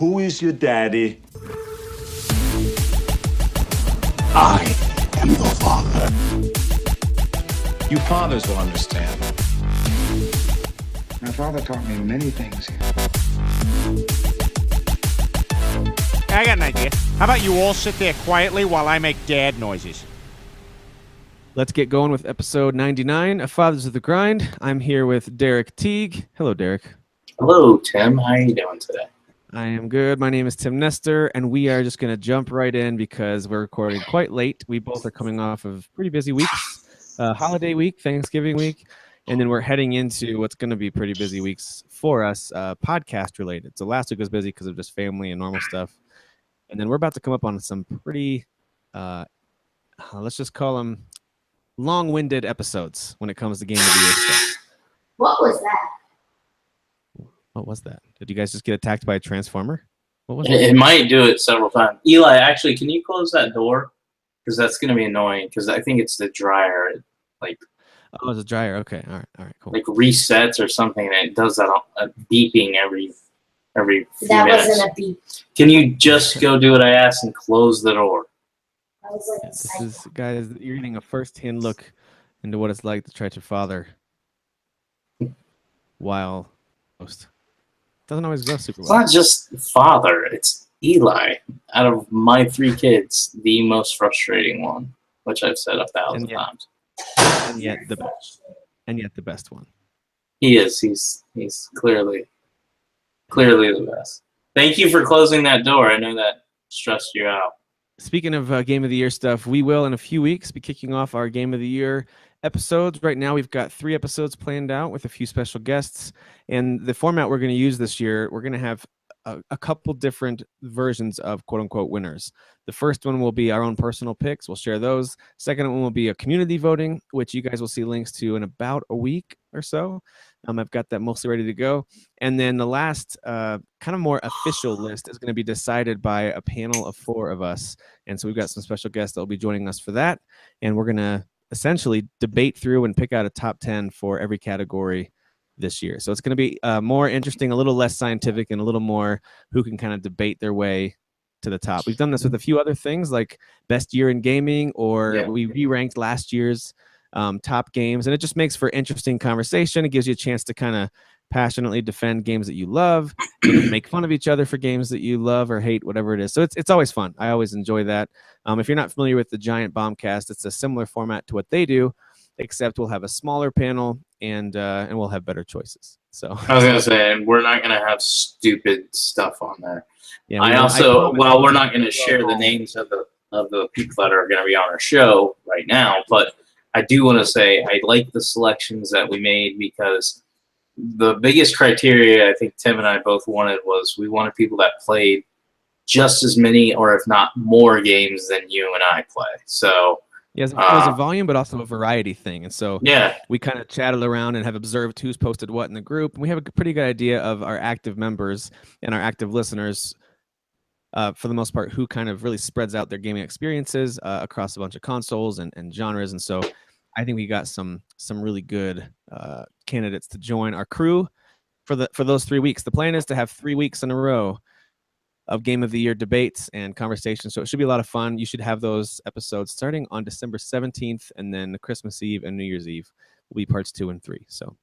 Who is your daddy? I am your father. You fathers will understand. My father taught me many things. I got an idea. How about you all sit there quietly while I make dad noises? Let's get going with episode 99 of Fathers of the Grind. I'm here with Derek Teague. Hello, Derek. Hello, Tim. How are you doing today? I am good. My name is Tim Nestor, and we are just going to jump right in because we're recording quite late. We both are coming off of pretty busy weeks, holiday week, Thanksgiving week, and then we're heading into what's going to be pretty busy weeks for us, podcast related. So last week was busy because of just family and normal stuff. And then we're about to come up on some pretty, let's just call them long-winded episodes when it comes to Game of the Year stuff. What was that? What was that? Did you guys just get attacked by a transformer? What was It might do it several times. Eli, actually, can you close that door? Because that's going to be annoying. Because I think it's the dryer. It, Oh, it's a dryer. Okay, all right, cool. like resets or something, and it does that beeping every few That minutes. wasn't a beep. Can you just go do what I asked and close the door? That was like a This cycle. is, guys, you're getting a first-hand look into what it's like to try to father while host. Doesn't always go super It's well. not just father. It's Eli. Out of my 3 kids, the most frustrating one, which I've said 1,000 times. And yet the best. And yet the best one. He is. He's clearly the best. Thank you for closing that door. I know that stressed you out. Speaking of Game of the Year stuff, we will in a few weeks be kicking off our Game of the Year episodes. Right now, we've got 3 episodes planned out with a few special guests. And the format we're going to use this year, we're going to have a couple different versions of quote-unquote winners. The first one will be our own personal picks. We'll share those. Second one will be a community voting, which you guys will see links to in about a week or so. I've got that mostly ready to go. And then the last kind of more official list is going to be decided by a panel of 4 of us. And so we've got some special guests that will be joining us for that. And we're going to essentially debate through and pick out a top 10 for every category this year. So it's going to be more interesting, a little less scientific, and a little more who can kind of debate their way to the top. We've done this with a few other things like best year in gaming, or we re-ranked last year's top games, and it just makes for interesting conversation. It gives you a chance to kind of passionately defend games that you love, make fun of each other for games that you love or hate, whatever it is. So it's always fun. I always enjoy that. If you're not familiar with the Giant Bombcast, it's a similar format to what they do, except we'll have a smaller panel and we'll have better choices. So I was gonna say, and we're not gonna have stupid stuff on there. yeah, we're not gonna share the names of the people that are gonna be on our show right now, but I do want to say I like the selections that we made, because the biggest criteria I think Tim and I both wanted was we wanted people that played just as many, or if not more, games than you and I play. So yeah, it was a volume, but also a variety thing. And so we kind of chatted around and have observed who's posted what in the group. And we have a pretty good idea of our active members and our active listeners, for the most part, who kind of really spreads out their gaming experiences across a bunch of consoles and genres. And so I think we got some really good candidates to join our crew for those 3 weeks. The plan is to have 3 weeks in a row of Game of the Year debates and conversations. So it should be a lot of fun. You should have those episodes starting on December 17th, and then Christmas Eve and New Year's Eve will be parts 2 and 3. So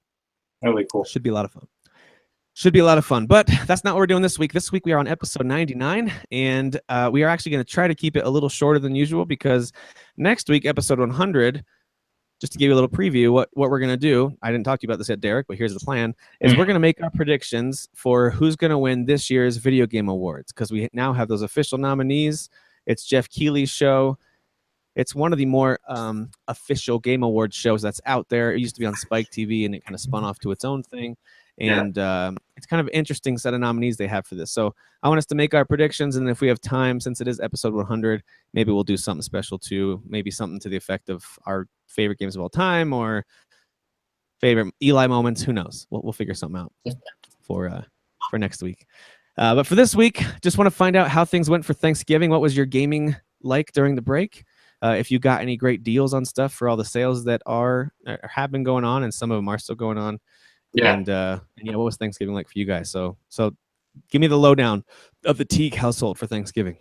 really cool. Should be a lot of fun. But that's not what we're doing this week. This week we are on episode 99, and we are actually going to try to keep it a little shorter than usual, because next week, episode 100, just to give you a little preview, what we're going to do, I didn't talk to you about this yet, Derek, but here's the plan, is we're going to make our predictions for who's going to win this year's Video Game Awards, because we now have those official nominees. It's Jeff Keighley's show. It's one of the more official Game Awards shows that's out there. It used to be on Spike TV, and it kind of spun off to its own thing. And it's kind of an interesting set of nominees they have for this. So I want us to make our predictions, and if we have time, since it is episode 100, maybe we'll do something special too. Maybe something to the effect of our favorite games of all time or favorite Eli moments. Who knows? We'll figure something out for next week. But for this week, just want to find out how things went for Thanksgiving. What was your gaming like during the break? If you got any great deals on stuff for all the sales that have been going on, and some of them are still going on. And what was Thanksgiving like for you guys? So Give me the lowdown of the Teague household for Thanksgiving.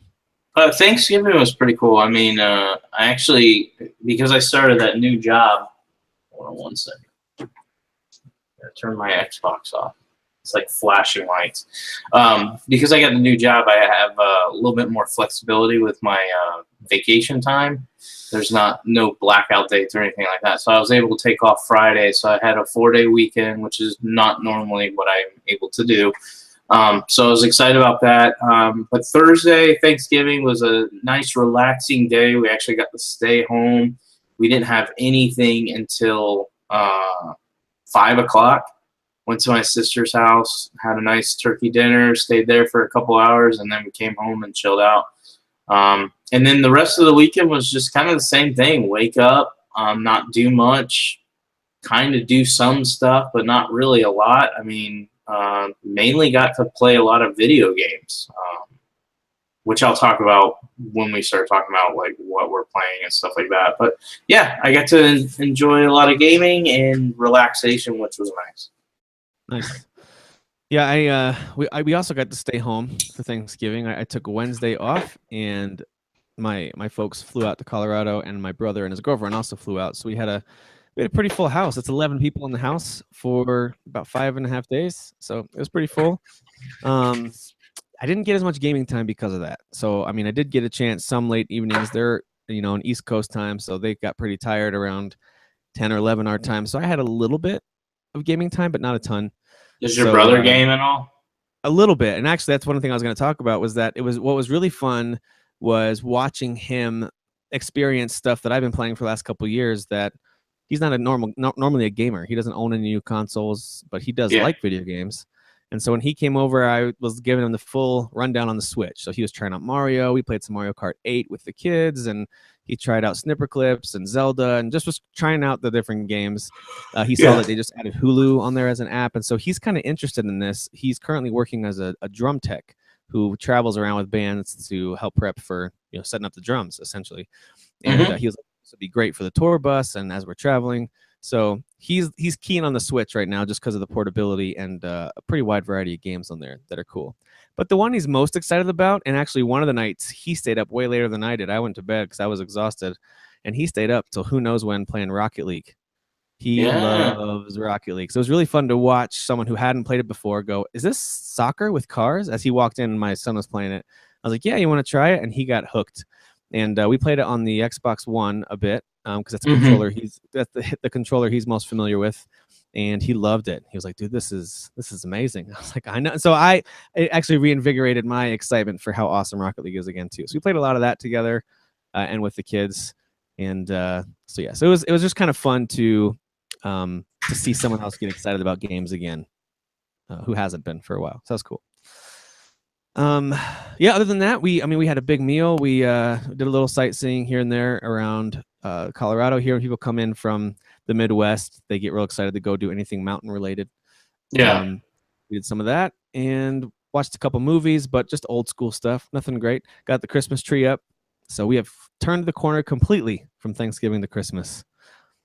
Thanksgiving was pretty cool. I mean, I actually, because I started that new job. Hold on one second. Turn my Xbox off. It's like flashing lights. Because I got the new job, I have a little bit more flexibility with my vacation time. There's no blackout dates or anything like that. So I was able to take off Friday. So I had a 4-day weekend, which is not normally what I'm able to do. So I was excited about that. But Thursday, Thanksgiving, was a nice, relaxing day. We actually got to stay home. We didn't have anything until 5 o'clock. Went to my sister's house, had a nice turkey dinner, stayed there for a couple hours, and then we came home and chilled out. And then the rest of the weekend was just kind of the same thing. Wake up, not do much, kind of do some stuff, but not really a lot. I mean, mainly got to play a lot of video games, which I'll talk about when we start talking about like what we're playing and stuff like that. But yeah, I got to enjoy a lot of gaming and relaxation, which was nice. Nice. Yeah, we also got to stay home for Thanksgiving. I took Wednesday off, and my folks flew out to Colorado, and my brother and his girlfriend also flew out. So we had a pretty full house. It's 11 people in the house for about 5.5 days. So it was pretty full. I didn't get as much gaming time because of that. So, I mean, I did get a chance some late evenings. They're, on East Coast time, so they got pretty tired around 10 or 11 our time. So I had a little bit of gaming time, but not a ton. Does your brother game at all? A little bit. And actually, that's one thing I was going to talk about was that what was really fun was watching him experience stuff that I've been playing for the last couple of years that he's not normally a gamer. He doesn't own any new consoles, but he does like video games. And so when he came over, I was giving him the full rundown on the Switch. So he was trying out Mario. We played some Mario Kart 8 with the kids, and he tried out Snipper Clips and Zelda and just was trying out the different games. He saw that they just added Hulu on there as an app. And so he's kind of interested in this. He's currently working as a drum tech who travels around with bands to help prep for, setting up the drums, essentially. And he was like, this would be great for the tour bus and as we're traveling. So he's keen on the Switch right now just because of the portability and a pretty wide variety of games on there that are cool. But the one he's most excited about, and actually one of the nights he stayed up way later than I did. I went to bed because I was exhausted, and he stayed up till who knows when playing Rocket League. He loves Rocket League. So it was really fun to watch someone who hadn't played it before go, is this soccer with cars? As he walked in and my son was playing it. I was like, yeah, you want to try it? And he got hooked. And we played it on the Xbox One a bit because that's the controller he's most familiar with, and he loved it. He was like, "Dude, this is amazing." I was like, "I know." So it actually reinvigorated my excitement for how awesome Rocket League is again too. So we played a lot of that together and with the kids, and so it was just kind of fun to see someone else get excited about games again, who hasn't been for a while. So that's cool. Other than that, we had a big meal. We did a little sightseeing here and there around Colorado here. When people come in from the Midwest, they get real excited to go do anything mountain related. We did some of that and watched a couple movies, but just old school stuff. Nothing great. Got the Christmas tree up. So we have turned the corner completely from Thanksgiving to Christmas.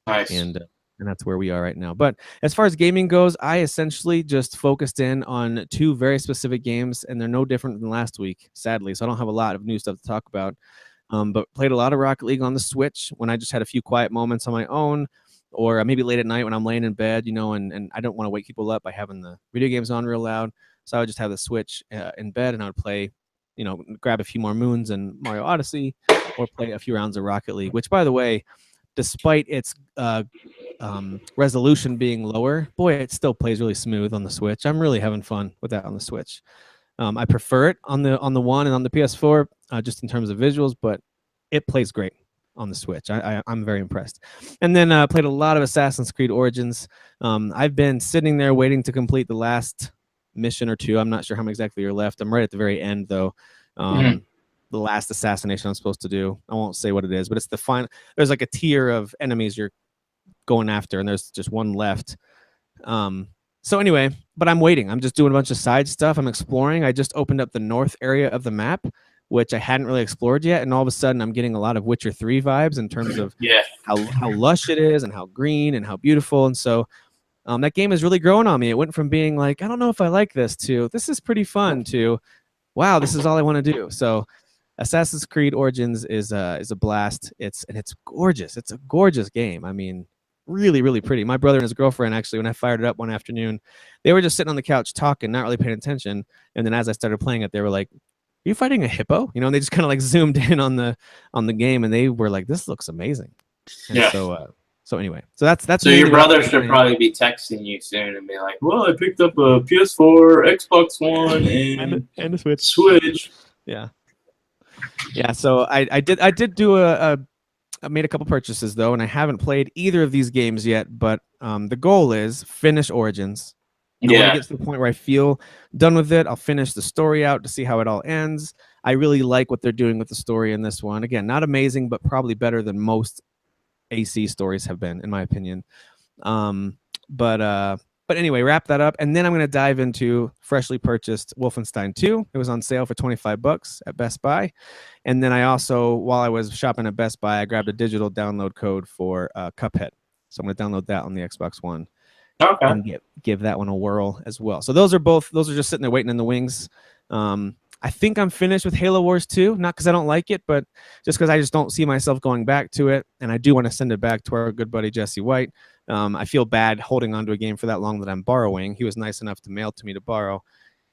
Nice. And that's where we are right now. But as far as gaming goes, I essentially just focused in on 2 very specific games, and they're no different than last week, sadly. So I don't have a lot of new stuff to talk about. But played a lot of Rocket League on the Switch when I just had a few quiet moments on my own, or maybe late at night when I'm laying in bed, and I don't want to wake people up by having the video games on real loud. So I would just have the Switch in bed, and I would play, grab a few more moons and Mario Odyssey, or play a few rounds of Rocket League, which, by the way, despite its resolution being lower, boy, it still plays really smooth on the Switch. I'm really having fun with that on the Switch. I prefer it on the One and on the PS4, just in terms of visuals, but it plays great on the Switch. I'm very impressed. And then played a lot of Assassin's Creed Origins. I've been sitting there waiting to complete the last mission or 2. I'm not sure how many exactly are left. I'm right at the very end, though. The last assassination I'm supposed to do. I won't say what it is, but it's the final. There's like a tier of enemies you're going after, and there's just one left. So anyway, but I'm waiting. I'm just doing a bunch of side stuff. I'm exploring. I just opened up the north area of the map, which I hadn't really explored yet, and all of a sudden I'm getting a lot of Witcher 3 vibes in terms of how lush it is and how green and how beautiful. And so that game is really growing on me. It went from being like, I don't know if I like this, to this is pretty fun, to wow, this is all I want to do. So Assassin's Creed Origins is a blast. It's gorgeous. It's a gorgeous game. I mean, really, really pretty. My brother and his girlfriend, actually, when I fired it up one afternoon, they were just sitting on the couch talking, not really paying attention. And then as I started playing it, they were like, "Are you fighting a hippo?" You know, and they just kind of like zoomed in on the game, and they were like, "This looks amazing." And Yeah. So anyway, so that's So your mainly what brother I'm should playing. probably be texting you soon and be like, "Well, I picked up a PS4, Xbox One, and a Switch. Switch." Yeah. So I did do I made a couple purchases though, and I haven't played either of these games yet. But the goal is finish Origins. I want to get to the point where I feel done with it. I'll finish the story out to see how it all ends. I really like what they're doing with the story in this one. Again, not amazing, but probably better than most AC stories have been, in my opinion. But anyway, wrap that up, and then I'm going to dive into freshly purchased Wolfenstein 2. It was on sale for $25 at Best Buy, and then I also, while I was shopping at Best Buy, I grabbed a digital download code for Cuphead. So I'm going to download that on the Xbox One. Okay. And give that one a whirl as well. So those are just sitting there waiting in the wings. I think I'm finished with Halo Wars 2, not because I don't like it, but just because I just don't see myself going back to it, and I do want to send it back to our good buddy Jesse White. I feel bad holding on to a game for that long that I'm borrowing. He was nice enough to mail to me to borrow,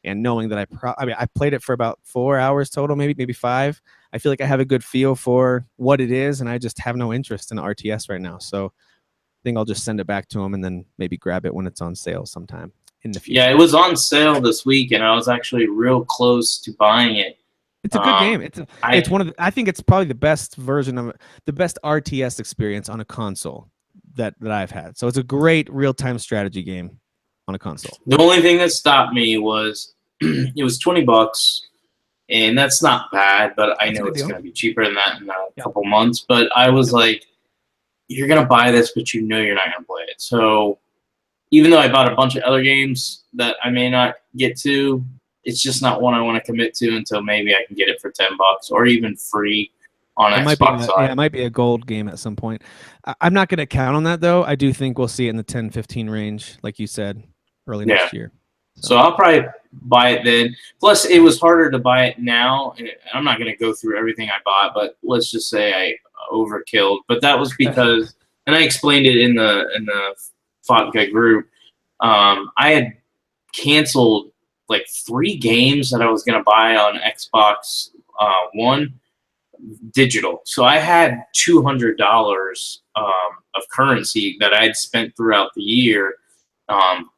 and knowing that I played it for about 4 hours total, maybe 5. I feel like I have a good feel for what it is, and I just have no interest in RTS right now. So I think I'll just send it back to him and then maybe grab it when it's on sale sometime in the future. Yeah, it was on sale this week, and I was actually real close to buying it. It's a good game. It's one of I think it's probably the best version of the best RTS experience on a console that I've had. So it's a great real-time strategy game on a console. The only thing that stopped me was it was $20, and that's not bad, but I know it's going to be cheaper than that in a couple months. But I was like, you're going to buy this, but you know you're not going to play it. So even though I bought a bunch of other games that I may not get to, it's just not one I want to commit to until maybe I can get it for $10 or even free on Xbox. It might be a gold game at some point. I'm not going to count on that, though. I do think we'll see it in the 10-15 range, like you said, early next year. So I'll probably buy it then. Plus, it was harder to buy it now. I'm not going to go through everything I bought, but let's just say I overkilled. But that was because, and I explained it in the Fotka group, I had canceled like 3 games that I was going to buy on Xbox One digital. So I had $200 of currency that I had spent throughout the year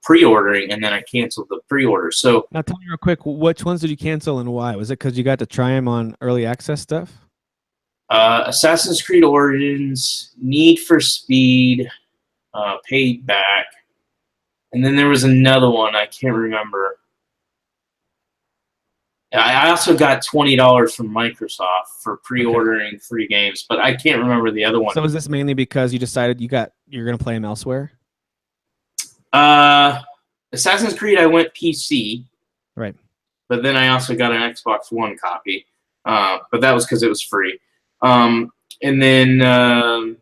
pre-ordering, and then I canceled the pre-order. So now tell me real quick, which ones did you cancel and why? Was it because you got to try them on early access stuff? Assassin's Creed Origins, Need for Speed, Paid Back, and then there was another one I can't remember. I also got $20 from Microsoft for pre-ordering free games, but I can't remember the other one. So is this mainly because you decided you're going to play them elsewhere? Assassin's Creed, I went PC. Right. But then I also got an Xbox One copy. But that was because it was free. And then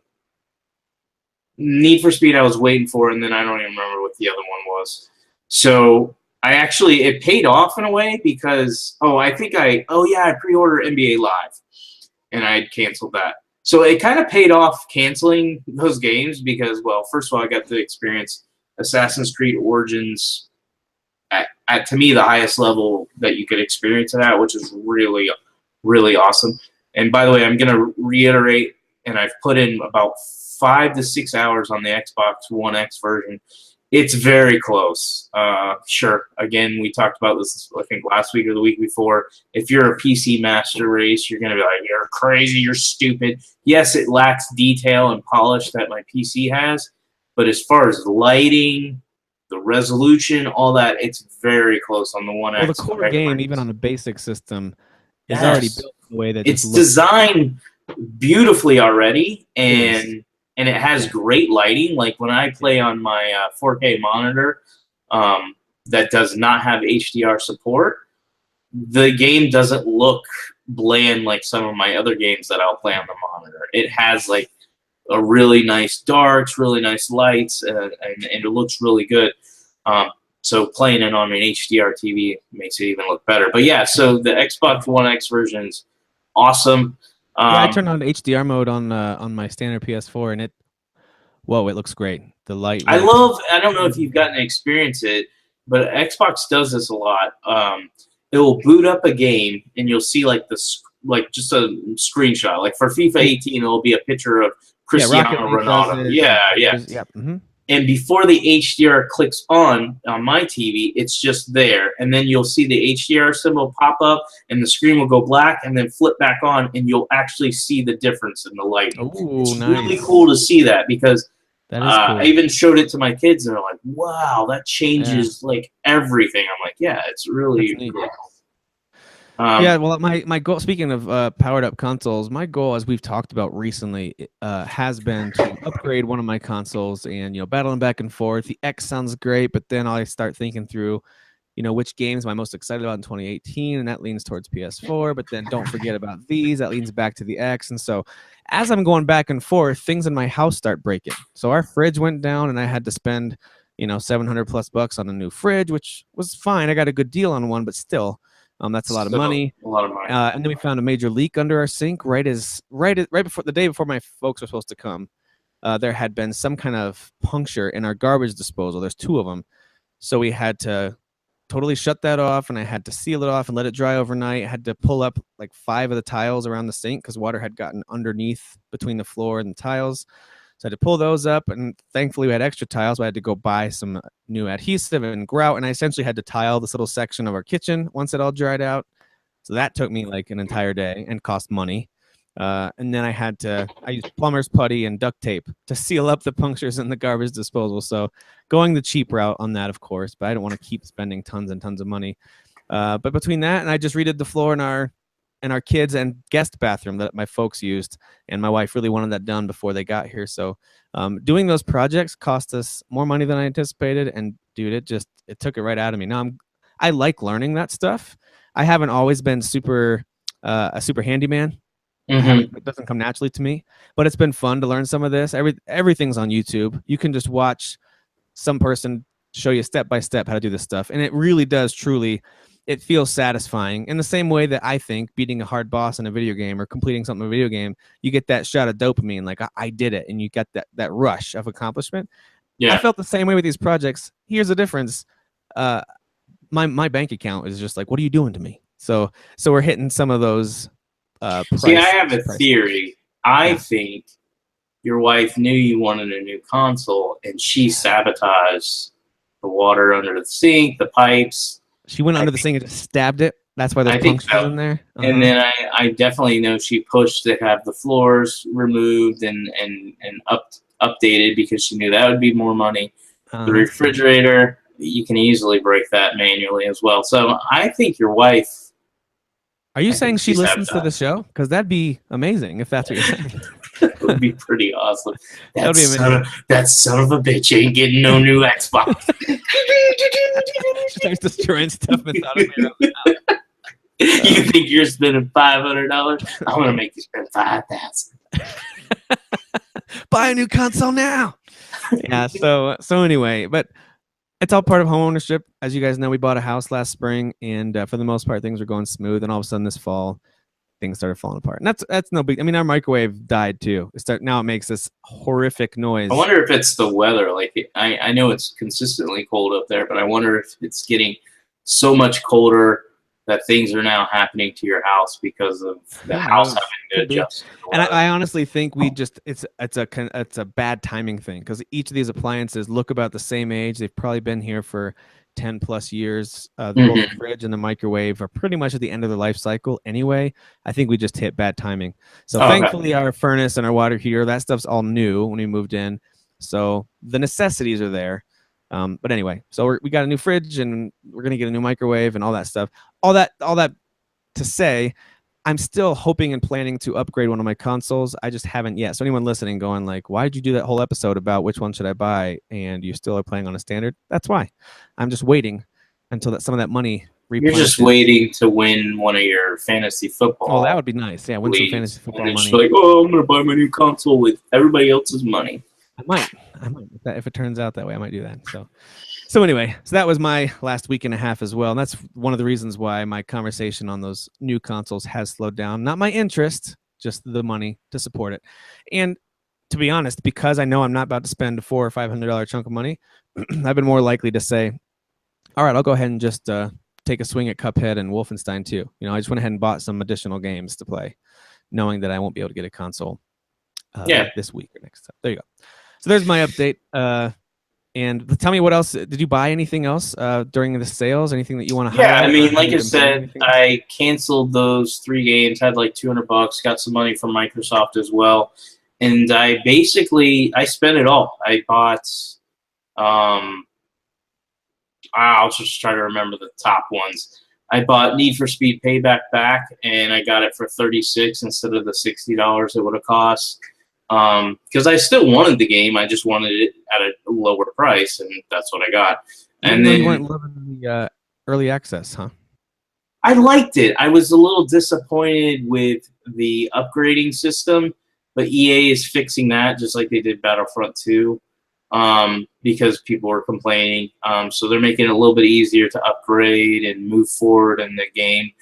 Need for Speed I was waiting for, and then I don't even remember what the other one was. So it paid off in a way because, I pre-ordered NBA Live, and I had canceled that. So it kind of paid off canceling those games because, well, first of all, I got to experience Assassin's Creed Origins at to me, the highest level that you could experience it at, which is really, really awesome. And by the way, I'm going to reiterate, and I've put in about 5 to 6 hours on the Xbox One X version. It's very close. Sure. Again, we talked about this, I think, last week or the week before. If you're a PC master race, you're going to be like, you're crazy, you're stupid. Yes, it lacks detail and polish that my PC has, but as far as lighting, the resolution, all that, it's very close on the One X. Well, the core game, even on a basic system, is already built in a way that it's designed beautifully already, and it has great lighting. Like when I play on my 4K monitor that does not have HDR support, the game doesn't look bland like some of my other games that I'll play on the monitor. It has like a really nice darks, really nice lights, and it looks really good. So playing it on an HDR TV makes it even look better. But yeah, so the Xbox One X version is awesome. Yeah, I turned on HDR mode on my standard PS4, and it looks great. The light. I don't know if you've gotten to experience it, but Xbox does this a lot. It will boot up a game, and you'll see like just a screenshot. Like for FIFA 18, it'll be a picture of Cristiano Ronaldo. Yeah. Mm-hmm. And before the HDR clicks on my TV, it's just there. And then you'll see the HDR symbol pop up, and the screen will go black and then flip back on, and you'll actually see the difference in the lighting. It's nice. really cool to see that because that is cool. I even showed it to my kids, and they're like, wow, that changes like everything. I'm like, yeah, it's really cool. Yeah, well, my goal, speaking of powered up consoles, my goal, as we've talked about recently, has been to upgrade one of my consoles, and battling back and forth. The X sounds great, but then I start thinking through, which games am I most excited about in 2018, and that leans towards PS4. But then don't forget about these, that leans back to the X. And so as I'm going back and forth, things in my house start breaking. So our fridge went down, and I had to spend $700+ on a new fridge, which was fine. I got a good deal on one, but still. That's a lot of money. A lot of money. And then we found a major leak under our sink right before the day before my folks were supposed to come. There had been some kind of puncture in our garbage disposal. There's 2 of them, so we had to totally shut that off, and I had to seal it off and let it dry overnight. I had to pull up like 5 of the tiles around the sink because water had gotten underneath between the floor and the tiles. So I had to pull those up, and thankfully we had extra tiles. So I had to go buy some new adhesive and grout, and I essentially had to tile this little section of our kitchen once it all dried out. So that took me like an entire day and cost money. And then I used plumber's putty and duct tape to seal up the punctures in the garbage disposal. So going the cheap route on that, of course, but I don't want to keep spending tons and tons of money. But between that, and I just redid the floor in our kids and guest bathroom that my folks used, and my wife really wanted that done before they got here. So doing those projects cost us more money than I anticipated, and dude, it took it right out of me. Now I like learning that stuff. I haven't always been a super handyman. Mm-hmm. It doesn't come naturally to me, but it's been fun to learn some of this. Everything's on YouTube. You can just watch some person show you step by step how to do this stuff, and it really does truly. It feels satisfying in the same way that I think beating a hard boss in a video game or completing something in a video game, you get that shot of dopamine, like I did it, and you get that rush of accomplishment. Yeah. I felt the same way with these projects. Here's the difference. My bank account is just like, what are you doing to me? So we're hitting some of those See, I have a theory. I think your wife knew you wanted a new console, and she sabotaged the water under the sink, the pipes. She went under the sink and just stabbed it. That's why there's punctures in there. And then I definitely know she pushed to have the floors removed and updated because she knew that would be more money. The refrigerator, you can easily break that manually as well. So I think your wife. Are you saying she listens to the show? Because that'd be amazing if that's what you're saying. That would be pretty awesome. That son of a bitch ain't getting no new Xbox. She starts destroying stuff methodically. You think you're spending $500? I'm gonna make you spend $5,000. Buy a new console now. Yeah. So anyway, but it's all part of home ownership. As you guys know, we bought a house last spring, and for the most part, things were going smooth. And all of a sudden, this fall, things started falling apart. And that's no big. I mean, our microwave died too. Now it makes this horrific noise. I wonder if it's the weather. Like I know it's consistently cold up there, but I wonder if it's getting so much colder that things are now happening to your house because of the house having to adjust. And I honestly think it's a bad timing thing, because each of these appliances look about the same age. They've probably been here for 10+ years. Both the fridge and the microwave are pretty much at the end of their life cycle anyway. I think we just hit bad timing. So thankfully our furnace and our water heater, that stuff's all new when we moved in. So the necessities are there. But anyway, so we got a new fridge, and we're going to get a new microwave and all that stuff. All that to say, I'm still hoping and planning to upgrade one of my consoles. I just haven't yet. So anyone listening going like, why did you do that whole episode about which one should I buy, and you still are playing on a standard? That's why. I'm just waiting until some of that money You're just waiting to win one of your fantasy football. Oh, that would be nice. Yeah, win some leagues, fantasy football and then money. just like, oh, I'm gonna buy my new console with everybody else's money. I might. If it turns out that way, I might do that. So anyway, that was my last week and a half as well, and that's one of the reasons why my conversation on those new consoles has slowed down. Not my interest, just the money to support it. And to be honest, because I know I'm not about to spend a $400 or $500 chunk of money, I've been more likely to say, all right, I'll go ahead and just take a swing at Cuphead and Wolfenstein 2. You know, I just went ahead and bought some additional games to play, knowing that I won't be able to get a console this week or next. There you go. So there's my update. And tell me, what else? Did you buy anything else during the sales? Anything that you want to highlight? Yeah, I mean, like I said, I canceled those 3 games, had like $200, got some money from Microsoft as well. And I spent it all. I bought, I'll just try to remember the top ones. I bought Need for Speed Payback back, and I got it for $36 instead of the $60 it would have cost. Because I still wanted the game, I just wanted it at a lower price, and that's what I got. And then you weren't loving the early access, huh? I liked it. I was a little disappointed with the upgrading system, but EA is fixing that just like they did Battlefront 2, because people were complaining. So they're making it a little bit easier to upgrade and move forward in the game,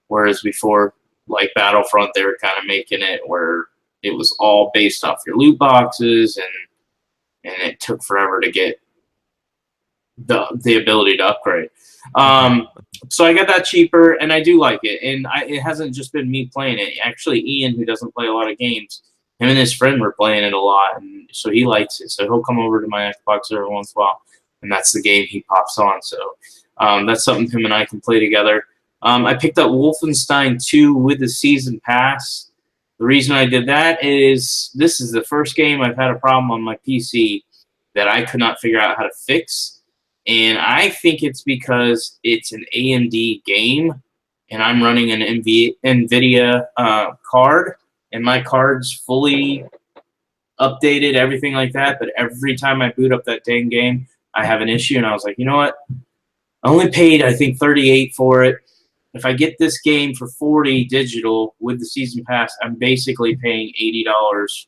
whereas before, like Battlefront, they were kind of making it where it was all based off your loot boxes, and it took forever to get the ability to upgrade. So I got that cheaper, and I do like it. And it hasn't just been me playing it. Actually, Ian, who doesn't play a lot of games, him and his friend were playing it a lot, and so he likes it. So he'll come over to my Xbox every once in a while, and that's the game he pops on. So that's something him and I can play together. I picked up Wolfenstein 2 with the Season Pass. The reason I did that is this is the first game I've had a problem on my PC that I could not figure out how to fix. And I think it's because it's an AMD game, and I'm running an NVIDIA card, and my card's fully updated, everything like that. But every time I boot up that dang game, I have an issue, and I was like, you know what? I only paid, I think, $38 for it. If I get this game for $40 digital with the Season Pass, I'm basically paying $80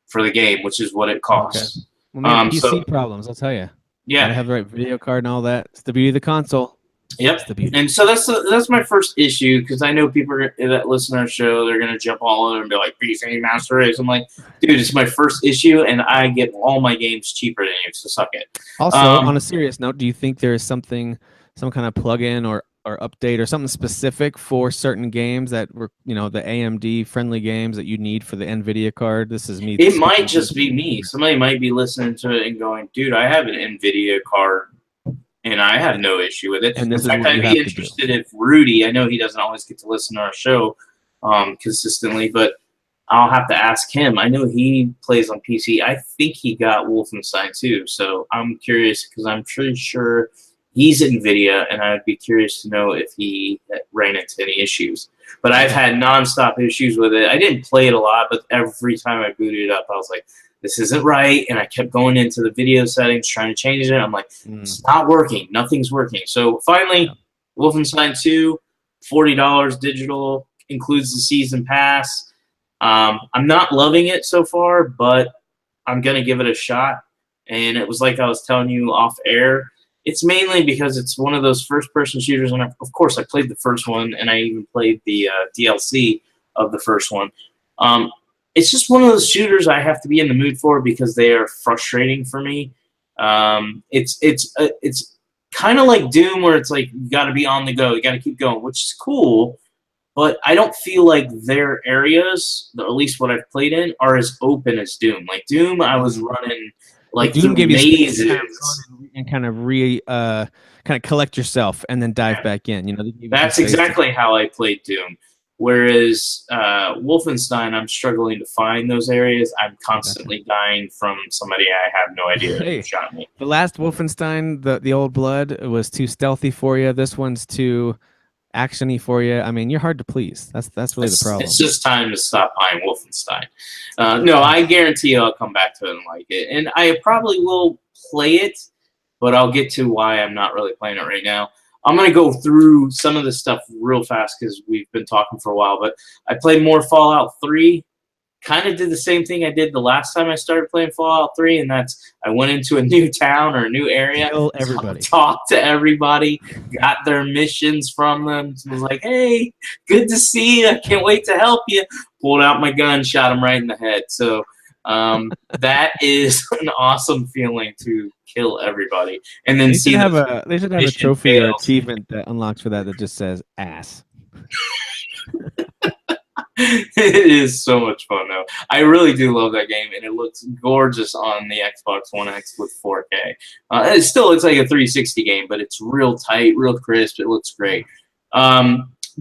for the game, which is what it costs. Okay. Well, man, PC problems, I'll tell you. Yeah, gotta have the right video card and all that. It's the beauty of the console. Yep. And so that's my first issue, because I know people that listen to our show, they're gonna jump all over and be like, PC Master Race. I'm like, dude, it's my first issue, and I get all my games cheaper than you, so suck it. Also, on a serious note, do you think there is some kind of plugin or update or something specific for certain games that were, the AMD friendly games that you need for the NVIDIA card? This is me. It might just be me. Somebody might be listening to it and going, dude, I have an NVIDIA card and I have no issue with it. And in fact, I'd be interested if Rudy, I know he doesn't always get to listen to our show consistently, but I'll have to ask him. I know he plays on PC. I think he got Wolfenstein too. So I'm curious, because I'm pretty sure he's NVIDIA, and I'd be curious to know if he ran into any issues. But I've had nonstop issues with it. I didn't play it a lot, but every time I booted it up, I was like, this isn't right. And I kept going into the video settings, trying to change it. I'm like, it's not working. Nothing's working. So finally, Wolfenstein 2, $40 digital, includes the Season Pass. I'm not loving it so far, but I'm going to give it a shot. And it was like I was telling you off air. It's mainly because it's one of those first-person shooters, and of course I played the first one, and I even played the DLC of the first one. It's just one of those shooters I have to be in the mood for, because they are frustrating for me. It's kind of like Doom, where it's like you got to be on the go, you got to keep going, which is cool, but I don't feel like their areas, or at least what I've played in, are as open as Doom. Like Doom, I was running like Doom gave mazes you and kind of collect yourself and then dive back in. That's exactly how I played Doom. Whereas Wolfenstein, I'm struggling to find those areas. I'm constantly dying from somebody I have no idea who shot me. The last Wolfenstein, the Old Blood, was too stealthy for you. This one's too actiony for you. I mean, you're hard to please. That's really the problem. It's just time to stop buying Wolfenstein. No, I guarantee I'll come back to it and like it. And I probably will play it, but I'll get to why I'm not really playing it right now. I'm going to go through some of the stuff real fast because we've been talking for a while. But I played more Fallout 3. Kind of did the same thing I did the last time I started playing Fallout 3, and that's I went into a new town or a new area, Kill everybody. talked to everybody, got their missions from them, was like, hey, good to see you, I can't wait to help you. Pulled out my gun, shot him right in the head. So that is an awesome feeling to kill everybody. And then They see should have a mission trophy or fails. achievement that unlocks for that just says ass. It is so much fun, though. I really do love that game, and it looks gorgeous on the Xbox One X with 4K. It still looks like a 360 game, but it's real tight, real crisp. It looks great.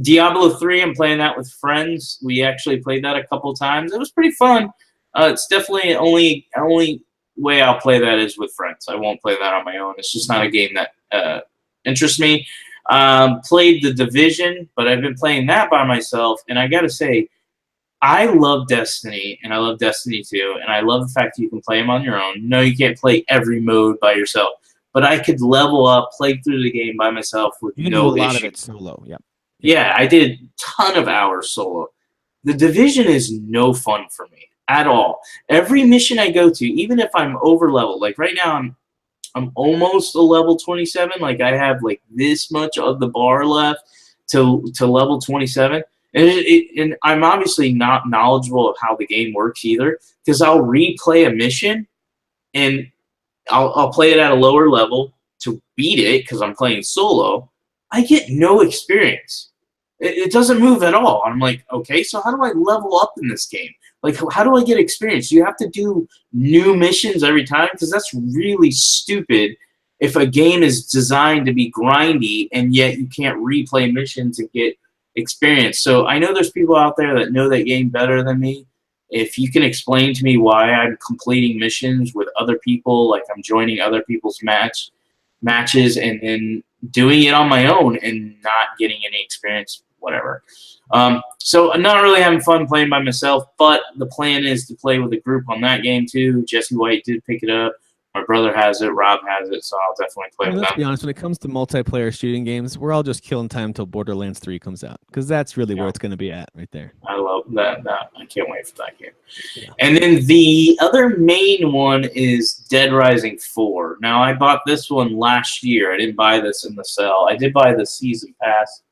Diablo 3, I'm playing that with friends. We actually played that a couple times. It was pretty fun. It's definitely only way I'll play that is with friends. I won't play that on my own. It's just not a game that interests me. Played The Division, but I've been playing that by myself, and I gotta say, I love Destiny, and I love Destiny 2, and I love the fact that you can play them on your own. No, you can't play every mode by yourself, but I could level up, play through the game by myself with You can no do a lot issue. of it solo. Yeah. Yeah, I did a ton of hours solo. The Division is no fun for me at all. Every mission I go to, even if I'm over leveled, like right now I'm almost a level 27. Like I have like this much of the bar left to level 27. And I'm obviously not knowledgeable of how the game works either, because I'll replay a mission and I'll play it at a lower level to beat it because I'm playing solo. I get no experience. It doesn't move at all. I'm like, okay, so how do I level up in this game? Like, how do I get experience? You have to do new missions every time? Because that's really stupid if a game is designed to be grindy and yet you can't replay missions and get experience. So I know there's people out there that know that game better than me. If you can explain to me why I'm completing missions with other people, like I'm joining other people's matches and then doing it on my own and not getting any experience, whatever. So I'm not really having fun playing by myself, but the plan is to play with a group on that game too. Jesse White did pick it up. My brother has it. Rob has it, so I'll definitely play with Let's them. be honest, when it comes to multiplayer shooting games, we're all just killing time until Borderlands 3 comes out, because that's really where it's going to be at right there. I love that. I can't wait for that game. Yeah. And then the other main one is Dead Rising 4. Now, I bought this one last year. I didn't buy this in the sale. I did buy the season pass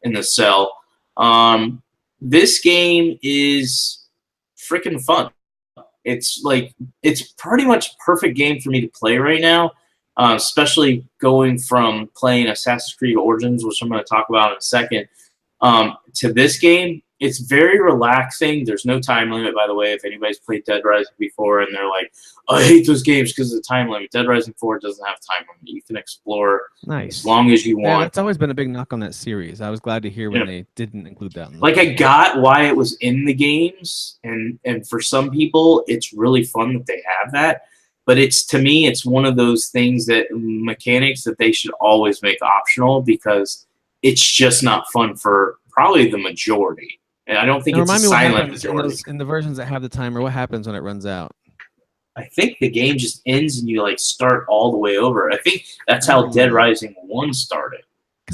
in the sale. This game is freaking fun. It's pretty much perfect game for me to play right now, especially going from playing Assassin's Creed Origins, which I'm going to talk about in a second, to this game. It's very relaxing. There's no time limit, by the way, if anybody's played Dead Rising before and they're like, I hate those games because of the time limit. Dead Rising 4 doesn't have time limit. You can explore as long as you want. Yeah, that's always been a big knock on that series. I was glad to hear when they didn't include that. Like, I got why it was in the games, and for some people, it's really fun that they have that. But to me, it's one of those things that mechanics that they should always make optional, because it's just not fun for probably the majority. And I don't think it's a silent majority. In the versions that have the timer, what happens when it runs out? I think the game just ends and you like start all the way over. I think that's how Dead Rising 1 started.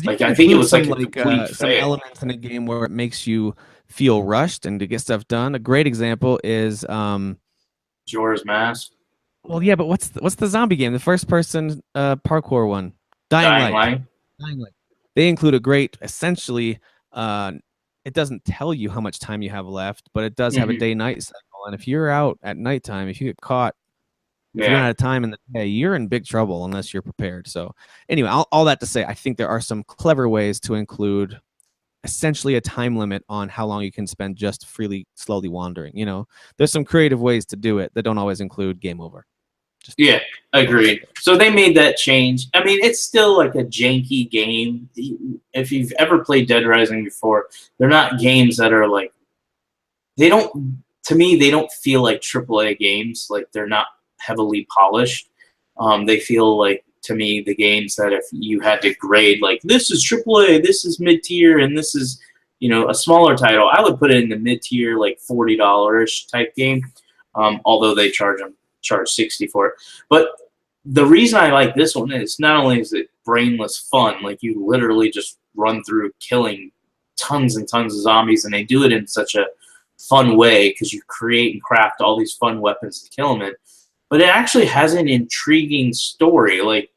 Like, I think it was like a complete some elements in a game where it makes you feel rushed and to get stuff done. A great example is Majora's Mask. Well, yeah, but what's the zombie game? The first person parkour one. Dying Light. They include a great, essentially, it doesn't tell you how much time you have left, but it does have a day-night cycle. And if you're out at nighttime, if you get caught, if you run out of time in the day, you're in big trouble unless you're prepared. So anyway, all that to say, I think there are some clever ways to include essentially a time limit on how long you can spend just slowly wandering. You know, there's some creative ways to do it that don't always include game over. Yeah, agreed. So they made that change. I mean, it's still like a janky game. If you've ever played Dead Rising before, they're not games that are like, to me, they don't feel like AAA games. Like, they're not heavily polished. They feel like, to me, the games that if you had to grade, like, this is AAA, this is mid-tier, and this is, a smaller title, I would put it in the mid-tier, like $40-ish type game, although they charge $60 for it. But the reason I like this one is not only is it brainless fun, like you literally just run through killing tons and tons of zombies, and they do it in such a fun way because you create and craft all these fun weapons to kill them in. But it actually has an intriguing story. Like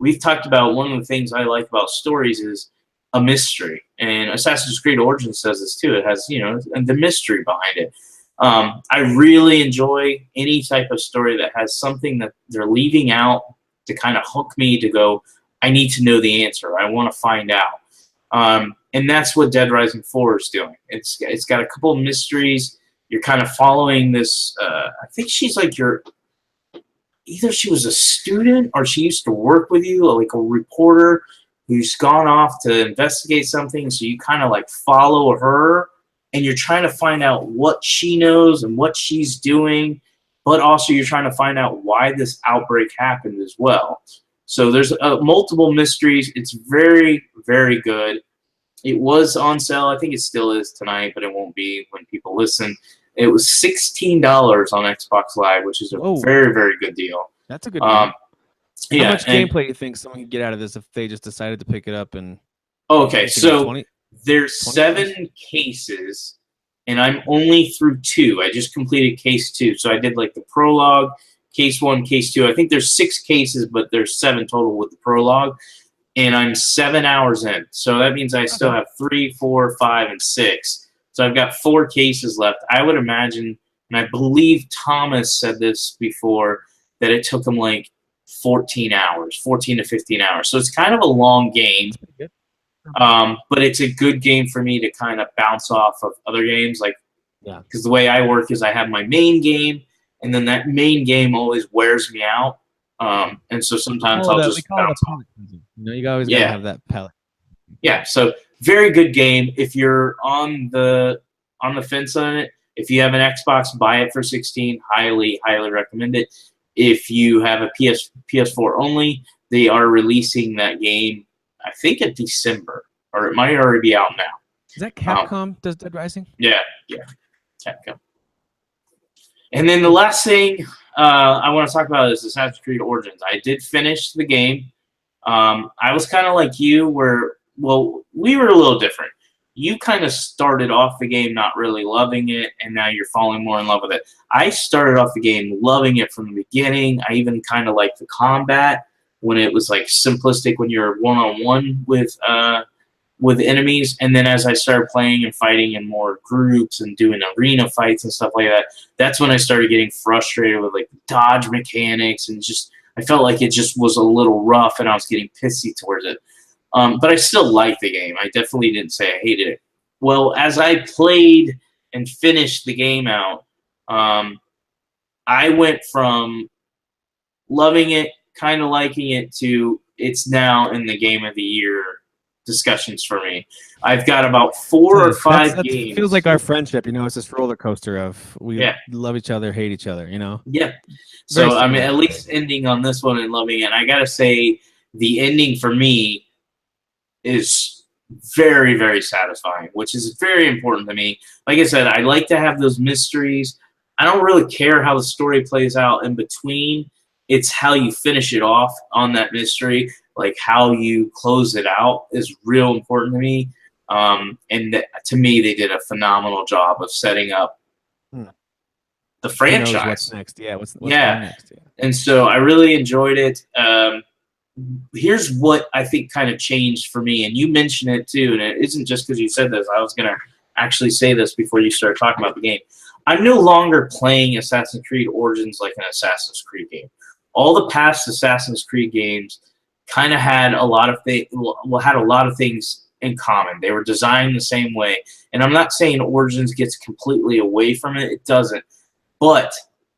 we've talked about, one of the things I like about stories is a mystery, and Assassin's Creed Origins says this too. It has, you know, the mystery behind it. I really enjoy any type of story that has something that they're leaving out to kind of hook me to go, I need to know the answer. I want to find out. And that's what Dead Rising 4 is doing. It's got a couple of mysteries. You're kind of following this. I think she's like either she was a student or she used to work with you, like a reporter who's gone off to investigate something. So you kind of like follow her, and you're trying to find out what she knows and what she's doing, but also you're trying to find out why this outbreak happened as well. So there's multiple mysteries. It's very, very good. It was on sale. I think it still is tonight, but it won't be when people listen. It was $16 on Xbox Live, which is a very, very good deal. That's a good deal. Yeah, how much gameplay do you think someone could get out of this if they just decided to pick it up? And okay, so 20? there's 7 cases, and I'm only through 2. I just completed case 2. So I did like the prologue, case 1, case 2. I think there's 6 cases, but there's 7 total with the prologue. And I'm 7 hours in. So that means I still have 3, 4, 5, and 6. So I've got 4 cases left. I would imagine, and I believe Thomas said this before, that it took him like 14 to 15 hours. So it's kind of a long game. But it's a good game for me to kind of bounce off of other games. Like, because the way I work is I have my main game, and then that main game always wears me out. And so sometimes I'll just bounce off. You know, you always gotta have that palette. Yeah, so very good game. If you're on the fence on it, if you have an Xbox, buy it for $16. Highly, highly recommend it. If you have a PS4 only, they are releasing that game, I think, in December, or it might already be out now. Is that Capcom does Dead Rising? Yeah, Capcom. And then the last thing I want to talk about is Assassin's Creed Origins. I did finish the game. I was kind of like you, where, well, we were a little different. You kind of started off the game not really loving it, and now you're falling more in love with it. I started off the game loving it from the beginning. I even kind of liked the combat when it was like simplistic when you're one-on-one with enemies, and then as I started playing and fighting in more groups and doing arena fights and stuff like that, that's when I started getting frustrated with like dodge mechanics, and just I felt like it just was a little rough, and I was getting pissy towards it. But I still liked the game. I definitely didn't say I hated it. Well, as I played and finished the game out, I went from loving it, kind of liking it, to it's now in the Game of the Year discussions for me. I've got about 4 or 5 games. It feels like our friendship, you know, it's this roller coaster of we love each other, hate each other, you know? Yeah. So, I mean, at least ending on this one and loving it. And I got to say, the ending for me is very, very satisfying, which is very important to me. Like I said, I like to have those mysteries. I don't really care how the story plays out in between. It's how you finish it off on that mystery, like how you close it out is real important to me. And to me, they did a phenomenal job of setting up the franchise. Who knows what's next? Yeah, what's next? Yeah. And so I really enjoyed it. Here's what I think kind of changed for me, and you mentioned it too, and it isn't just because you said this. I was going to actually say this before you started talking about the game. I'm no longer playing Assassin's Creed Origins like an Assassin's Creed game. All the past Assassin's Creed games kind of had a lot of things in common. They were designed the same way, and I'm not saying Origins gets completely away from it. It doesn't. But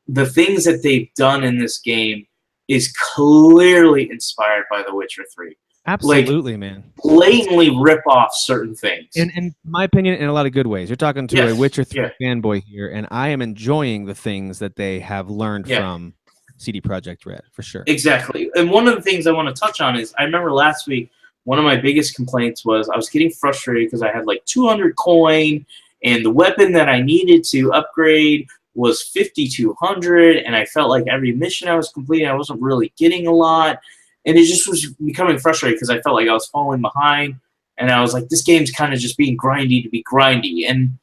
the things that they've done in this game is clearly inspired by The Witcher 3. Absolutely, man. Blatantly rip off certain things. In my opinion, in a lot of good ways. You're talking to a Witcher 3 fanboy here, and I am enjoying the things that they have learned from CD Projekt Red, for sure. Exactly. And one of the things I want to touch on is, I remember last week, one of my biggest complaints was I was getting frustrated because I had like 200 coin, and the weapon that I needed to upgrade was 5,200, and I felt like every mission I was completing, I wasn't really getting a lot, and it just was becoming frustrating because I felt like I was falling behind, and I was like, this game's kind of just being grindy to be grindy, and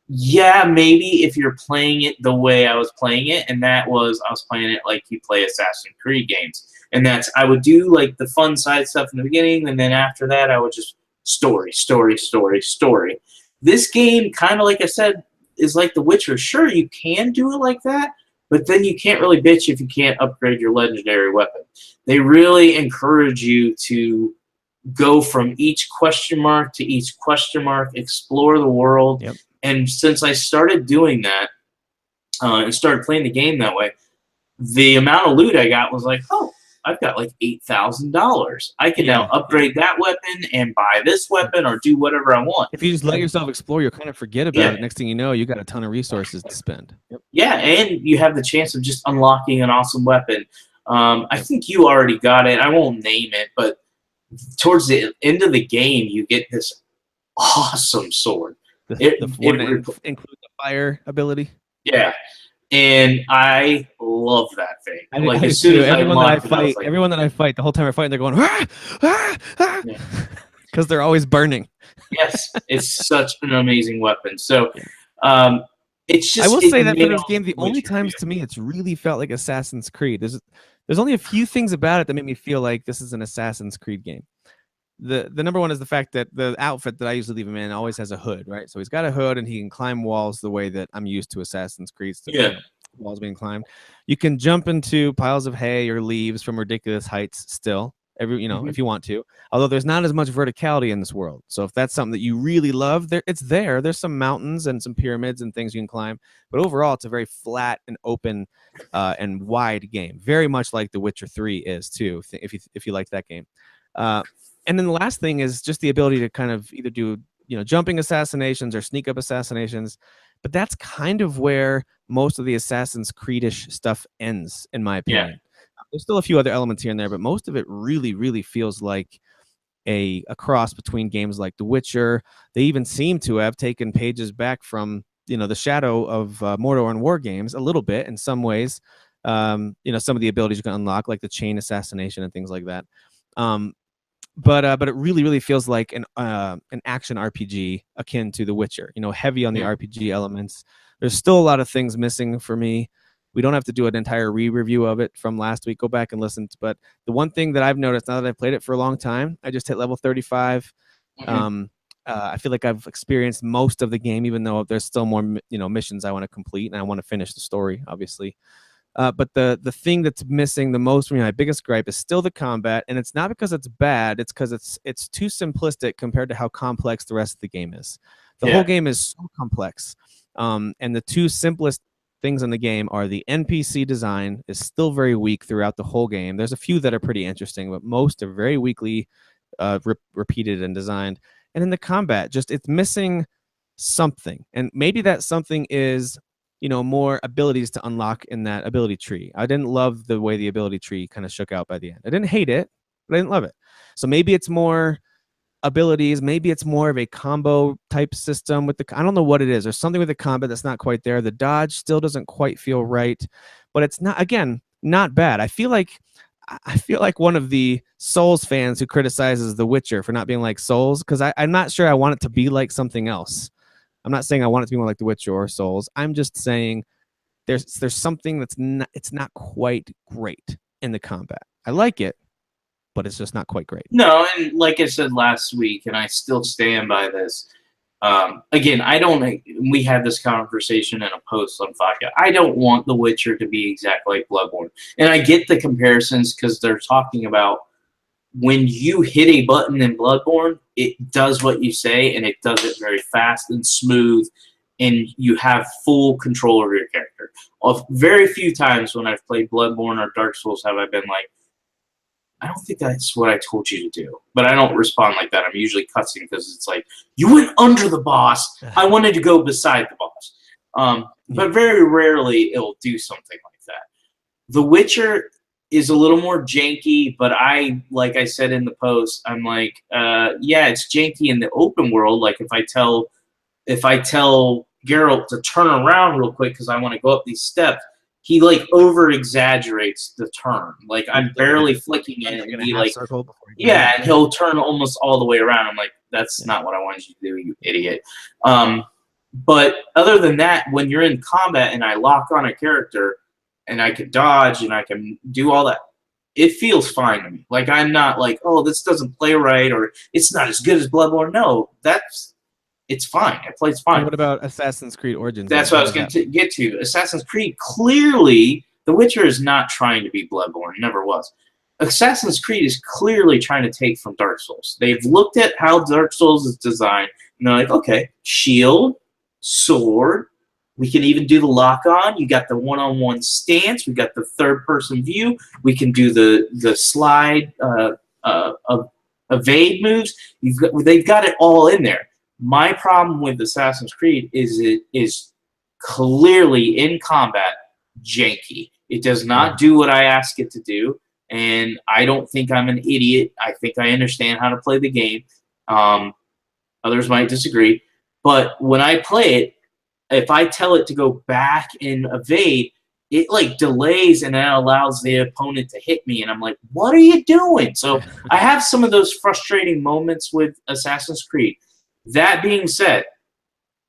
yeah, maybe if you're playing it the way I was playing it, and that was I was playing it like you play Assassin's Creed games, and that's I would do like the fun side stuff in the beginning, and then after that I would just story, story, story, story. This game, kind of like I said, is like The Witcher. Sure, you can do it like that, but then you can't really bitch if you can't upgrade your legendary weapon. They really encourage you to go from each question mark to each question mark, explore the world. Yep. And since I started doing that and started playing the game that way, the amount of loot I got was like, oh, I've got like $8,000. I can now upgrade that weapon and buy this weapon or do whatever I want. If you just let yourself explore, you'll kind of forget about it. Next thing you know, you got a ton of resources to spend. Yep. Yeah, and you have the chance of just unlocking an awesome weapon. I think you already got it. I won't name it, but towards the end of the game, you get this awesome sword. The one that includes the fire ability. Yeah, and I love that thing. Like as soon as everyone that I fight, the whole time we're fighting, they're going because they're always burning. Yes, it's such an amazing weapon. So, it's just. I will say that for this game, the only times to me it's really felt like Assassin's Creed. There's only a few things about it that make me feel like this is an Assassin's Creed game. The number one is the fact that the outfit that I usually leave him in always has a hood, right? So he's got a hood and he can climb walls the way that I'm used to Assassin's Creed. Walls being climbed. You can jump into piles of hay or leaves from ridiculous heights still, if you want to. Although there's not as much verticality in this world. So if that's something that you really love, it's there. There's some mountains and some pyramids and things you can climb. But overall, it's a very flat and open and wide game. Very much like The Witcher 3 is too, if you like that game. And then the last thing is just the ability to kind of either do, jumping assassinations or sneak up assassinations. But that's kind of where most of the Assassin's Creed-ish stuff ends, in my opinion. Yeah. There's still a few other elements here and there, but most of it really, really feels like a cross between games like The Witcher. They even seem to have taken pages back from, the shadow of Mordor and War games a little bit in some ways. Some of the abilities you can unlock, like the chain assassination and things like that. But it really, really feels like an action RPG akin to The Witcher. Heavy on the RPG elements. There's still a lot of things missing for me. We don't have to do an entire re-review of it from last week. Go back and listen. But the one thing that I've noticed now that I've played it for a long time, I just hit level 35. I feel like I've experienced most of the game, even though there's still more missions I want to complete, and I want to finish the story, obviously. But the thing that's missing the most for me, my biggest gripe, is still the combat, and it's not because it's bad. It's because it's too simplistic compared to how complex the rest of the game is. The whole game is so complex, and the two simplest things in the game are the NPC design is still very weak throughout the whole game. There's a few that are pretty interesting, but most are very weakly repeated and designed. And then the combat, it's missing something, and maybe that something is more abilities to unlock in that ability tree. I didn't love the way the ability tree kind of shook out by the end. I didn't hate it, but I didn't love it. So maybe it's more abilities. Maybe it's more of a combo type system with I don't know what it is. There's something with the combat that's not quite there. The dodge still doesn't quite feel right, but it's not bad. I feel like one of the Souls fans who criticizes The Witcher for not being like Souls, because I'm not sure I want it to be like something else. I'm not saying I want it to be more like The Witcher or Souls. I'm just saying there's something it's not quite great in the combat. I like it, but it's just not quite great. No, and like I said last week, and I still stand by this. Again, we had this conversation in a post on Vodka. I don't want The Witcher to be exactly like Bloodborne. And I get the comparisons because they're talking about when you hit a button in Bloodborne, it does what you say, and it does it very fast and smooth, and you have full control over your character. Very few times when I've played Bloodborne or Dark Souls have I been like, I don't think that's what I told you to do. But I don't respond like that. I'm usually cussing because it's like, you went under the boss. I wanted to go beside the boss. But very rarely it'll do something like that. The Witcher is a little more janky, but like I said in the post, I'm like, it's janky in the open world. Like if I tell Geralt to turn around real quick because I want to go up these steps, he like over exaggerates the turn. Like I'm barely flicking it, and he like and he'll turn almost all the way around. I'm like, that's not what I wanted you to do, you idiot. But other than that, when you're in combat and I lock on a character and I can dodge and I can do all that, it feels fine to me. Like I'm not like, oh, this doesn't play right or it's not as good as Bloodborne. No, it's fine. It plays fine. And what about Assassin's Creed Origins? That's what I was going to get to. Assassin's Creed, clearly, The Witcher is not trying to be Bloodborne. Never was. Assassin's Creed is clearly trying to take from Dark Souls. They've looked at how Dark Souls is designed, and they're like, okay, shield, sword, we can even do the lock-on. You got the one-on-one stance. We got the third-person view. We can do the slide evade moves. They've got it all in there. My problem with Assassin's Creed is it is clearly in combat janky. It does not do what I ask it to do, and I don't think I'm an idiot. I think I understand how to play the game. Others might disagree, but when I play it, if I tell it to go back and evade, it like delays and then allows the opponent to hit me, and I'm like, what are you doing? So I have some of those frustrating moments with Assassin's Creed. That being said,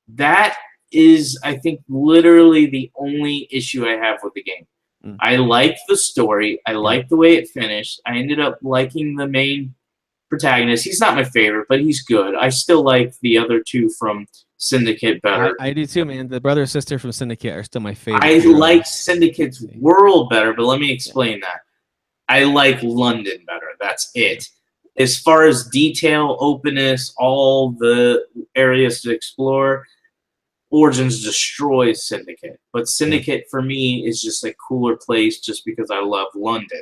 that is, I think, literally the only issue I have with the game. I liked the story. I liked the way it finished. I ended up liking the main protagonist. He's not my favorite, but he's good. I still like the other two from Syndicate better. I do too, man. The brother and sister from Syndicate are still my favorite. I like Syndicate's world better, but let me explain that. I like London better. That's it. As far as detail, openness, all the areas to explore, Origins destroys Syndicate. But Syndicate, for me, is just a cooler place just because I love London.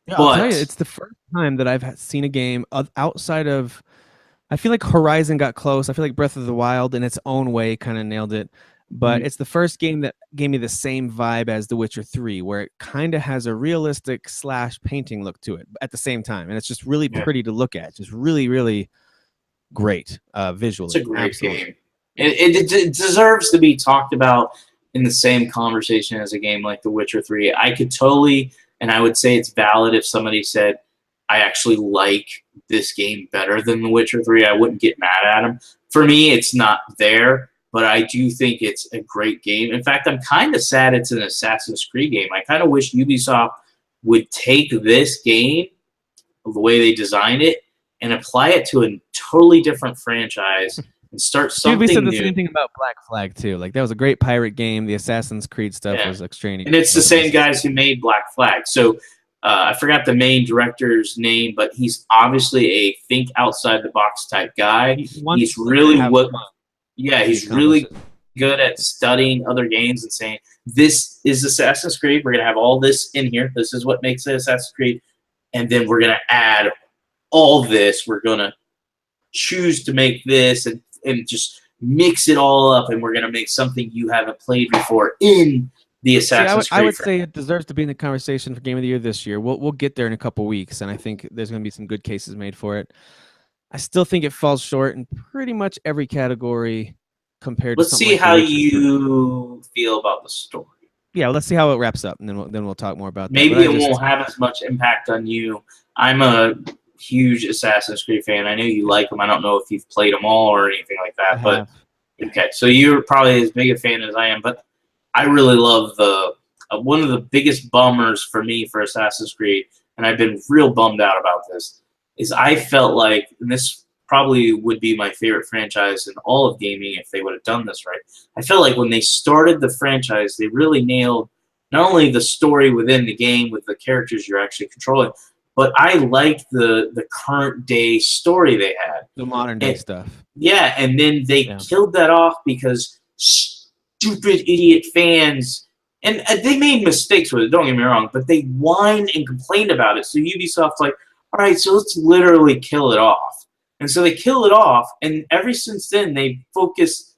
Yeah, but I'll tell you, it's the first time that I've seen a game outside of... I feel like Horizon got close. I feel like Breath of the Wild, in its own way, kind of nailed it. But it's the first game that gave me the same vibe as The Witcher 3, where it kind of has a realistic / painting look to it at the same time. And it's just really pretty to look at. Just really, really great visually. It's a great game. It deserves to be talked about in the same conversation as a game like The Witcher 3. I could totally, and I would say it's valid if somebody said, I actually like this game better than The Witcher 3. I wouldn't get mad at them. For me, it's not there, but I do think it's a great game. In fact, I'm kind of sad it's an Assassin's Creed game. I kind of wish Ubisoft would take this game, the way they designed it, and apply it to a totally different franchise and start something new. We said the same thing about Black Flag, too. Like, that was a great pirate game. The Assassin's Creed stuff was extremely And it's the same guys who made Black Flag. So I forgot the main director's name, but he's obviously a think outside the box type guy. He's really he's really good at studying other games and saying, this is Assassin's Creed. We're going to have all this in here. This is what makes it Assassin's Creed. And then we're going to add all this. We're going to choose to make this and just mix it all up. And we're going to make something you haven't played before in the Assassin's Creed. I would say it deserves to be in the conversation for Game of the Year this year. We'll get there in a couple weeks, and I think there's going to be some good cases made for it. I still think it falls short in pretty much every category compared to something. Let's see how you feel about the story. Yeah, let's see how it wraps up, and then we'll talk more about that. Maybe it won't have as much impact on you. I'm a huge Assassin's Creed fan. I know you like them. I don't know if you've played them all or anything like that. But okay, so you're probably as big a fan as I am, but I really love the one of the biggest bummers for me for Assassin's Creed, and I've been real bummed out about this, is I felt like, and this probably would be my favorite franchise in all of gaming if they would have done this right. I felt like when they started the franchise, they really nailed not only the story within the game with the characters you're actually controlling, but I liked the current day story they had. The modern day stuff. Yeah, and then they killed that off because stupid idiot fans, and they made mistakes with it, don't get me wrong, but they whined and complained about it. So Ubisoft's like, all right, so let's literally kill it off. And so they kill it off, and ever since then, they focus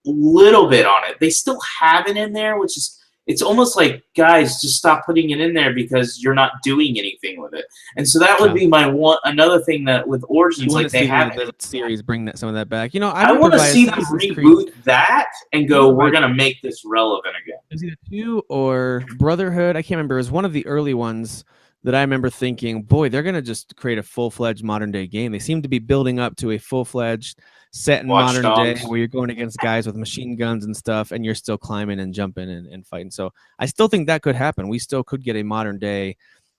a little bit on it. They still have it in there, which is, it's almost like, guys, just stop putting it in there because you're not doing anything with it. And so that would be my another thing that with Origins, like they have the series bring some of that back. You know, I want to see them reboot that and go, we're going to make this relevant again. It was either 2 or Brotherhood. I can't remember. It was one of the early ones that I remember thinking, boy, they're going to just create a full-fledged modern-day game. They seem to be building up to a full-fledged set in modern day where you're going against guys with machine guns and stuff, and you're still climbing and jumping and fighting. So I still think that could happen. We still could get a modern-day,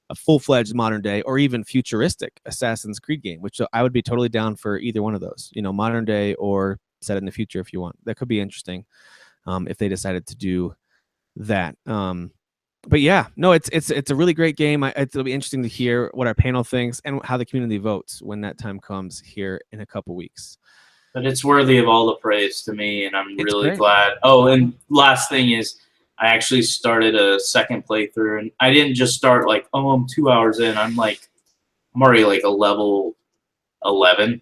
a full-fledged modern-day, or even futuristic Assassin's Creed game, which I would be totally down for either one of those. You know, modern-day or set in the future if you want. That could be interesting if they decided to do that. But yeah, no, it's a really great game. It'll be interesting to hear what our panel thinks and how the community votes when that time comes here in a couple weeks. But it's worthy of all the praise to me, and I'm really glad. Oh, and last thing is, I actually started a second playthrough, and I didn't just start like, oh, I'm 2 hours in. I'm already like a level 11.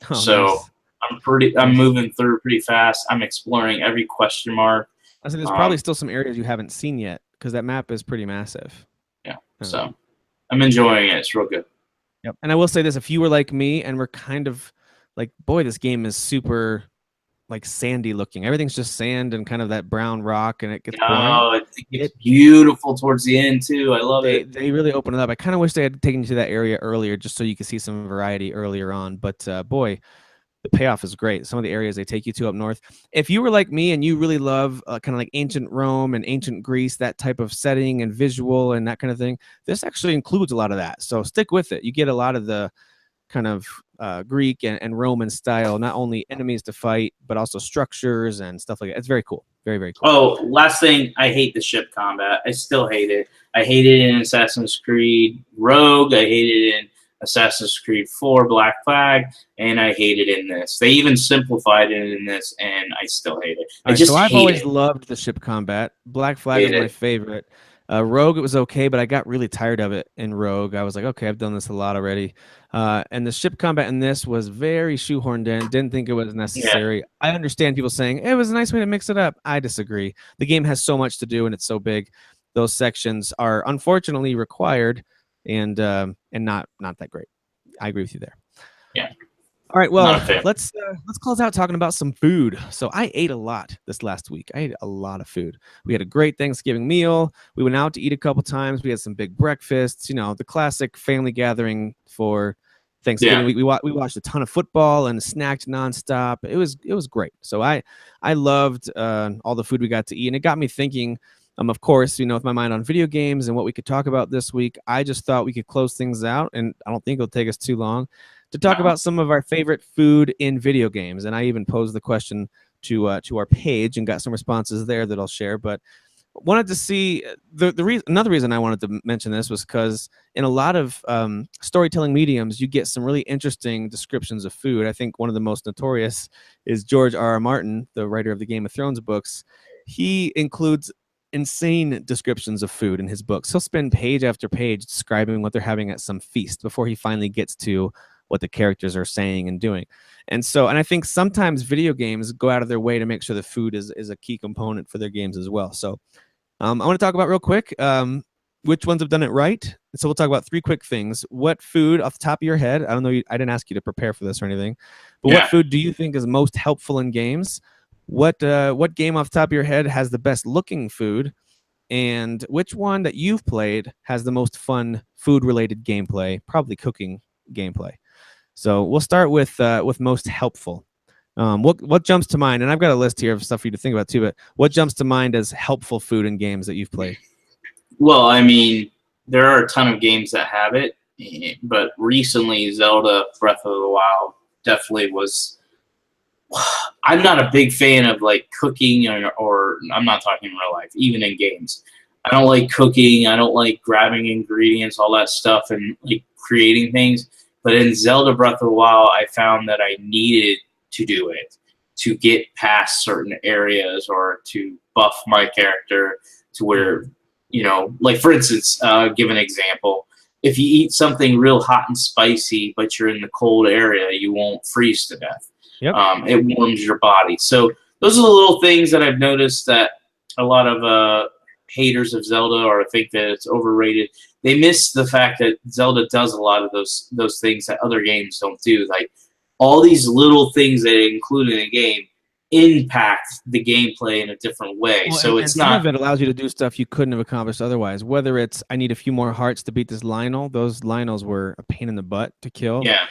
Oh, so nice. I'm moving through pretty fast. I'm exploring every question mark. I said there's probably still some areas you haven't seen yet because that map is pretty massive. Yeah, so I'm enjoying it. It's real good. Yep. And I will say this: if you were like me and were kind of like, boy, this game is super like sandy looking. Everything's just sand and kind of that brown rock, and it gets boring. Oh, it's beautiful towards the end too. I love it. They really open it up. I kind of wish they had taken you to that area earlier, just so you could see some variety earlier on. But boy, the payoff is great. Some of the areas they take you to up north. If you were like me and you really love kind of like ancient Rome and ancient Greece, that type of setting and visual and that kind of thing, this actually includes a lot of that. So stick with it. You get a lot of the kind of Greek and Roman style, not only enemies to fight, but also structures and stuff like that. It's very cool. Very, very cool. Oh, last thing, I hate the ship combat. I still hate it. I hate it in Assassin's Creed Rogue. I hate it in Assassin's Creed 4 Black Flag, and I hate it in this. They even simplified it in this, and I still hate it. I've always loved the ship combat. Black Flag is my favorite. Rogue, it was okay, but I got really tired of it in Rogue. I was like, okay, I've done this a lot already. And the ship combat in this was very shoehorned in. Didn't think it was necessary. Yeah. I understand people saying it was a nice way to mix it up. I disagree. The game has so much to do, and it's so big. Those sections are unfortunately required and not that great. I agree with you there. Yeah. All right, well, let's close out talking about some food. So I ate a lot this last week. I ate a lot of food. We had a great Thanksgiving meal. We went out to eat a couple times. We had some big breakfasts. You know, the classic family gathering for Thanksgiving. Yeah. We watched a ton of football and snacked nonstop. It was great. So I loved all the food we got to eat, and it got me thinking. Of course, you know, with my mind on video games and what we could talk about this week, I just thought we could close things out, and I don't think it'll take us too long to talk about some of our favorite food in video games. And I even posed the question to our page and got some responses there that I'll share. But wanted to see another reason I wanted to mention this was because in a lot of storytelling mediums, you get some really interesting descriptions of food. I think one of the most notorious is George R.R. Martin, the writer of the Game of Thrones books. He includes insane descriptions of food in his books. He'll spend page after page describing what they're having at some feast before he finally gets to what the characters are saying and doing. And I think sometimes video games go out of their way to make sure the food is a key component for their games as well. So I want to talk about real quick which ones have done it right. So we'll talk about 3 quick things. What food off the top of your head, I don't know, I didn't ask you to prepare for this or anything, but what food do you think is most helpful in games? What game off the top of your head has the best looking food? And which one that you've played has the most fun food-related gameplay, probably cooking gameplay? So we'll start with most helpful. What jumps to mind? And I've got a list here of stuff for you to think about too, but what jumps to mind as helpful food in games that you've played? Well, I mean, there are a ton of games that have it, but recently Zelda Breath of the Wild definitely was... I'm not a big fan of like cooking or I'm not talking in real life, even in games. I don't like cooking. I don't like grabbing ingredients, all that stuff, and like creating things. But in Zelda Breath of the Wild, I found that I needed to do it to get past certain areas or to buff my character to where, you know, like for instance, give an example. If you eat something real hot and spicy, but you're in the cold area, you won't freeze to death. Yep. It warms your body. So those are the little things that I've noticed that a lot of haters of Zelda or think that it's overrated, they miss the fact that Zelda does a lot of those things that other games don't do. Like all these little things that it include in a game impact the gameplay in a different way. Well, so and it's some not. of it allows you to do stuff you couldn't have accomplished otherwise. Whether it's I need a few more hearts to beat this Lionel, those Lionels were a pain in the butt to kill. Yeah.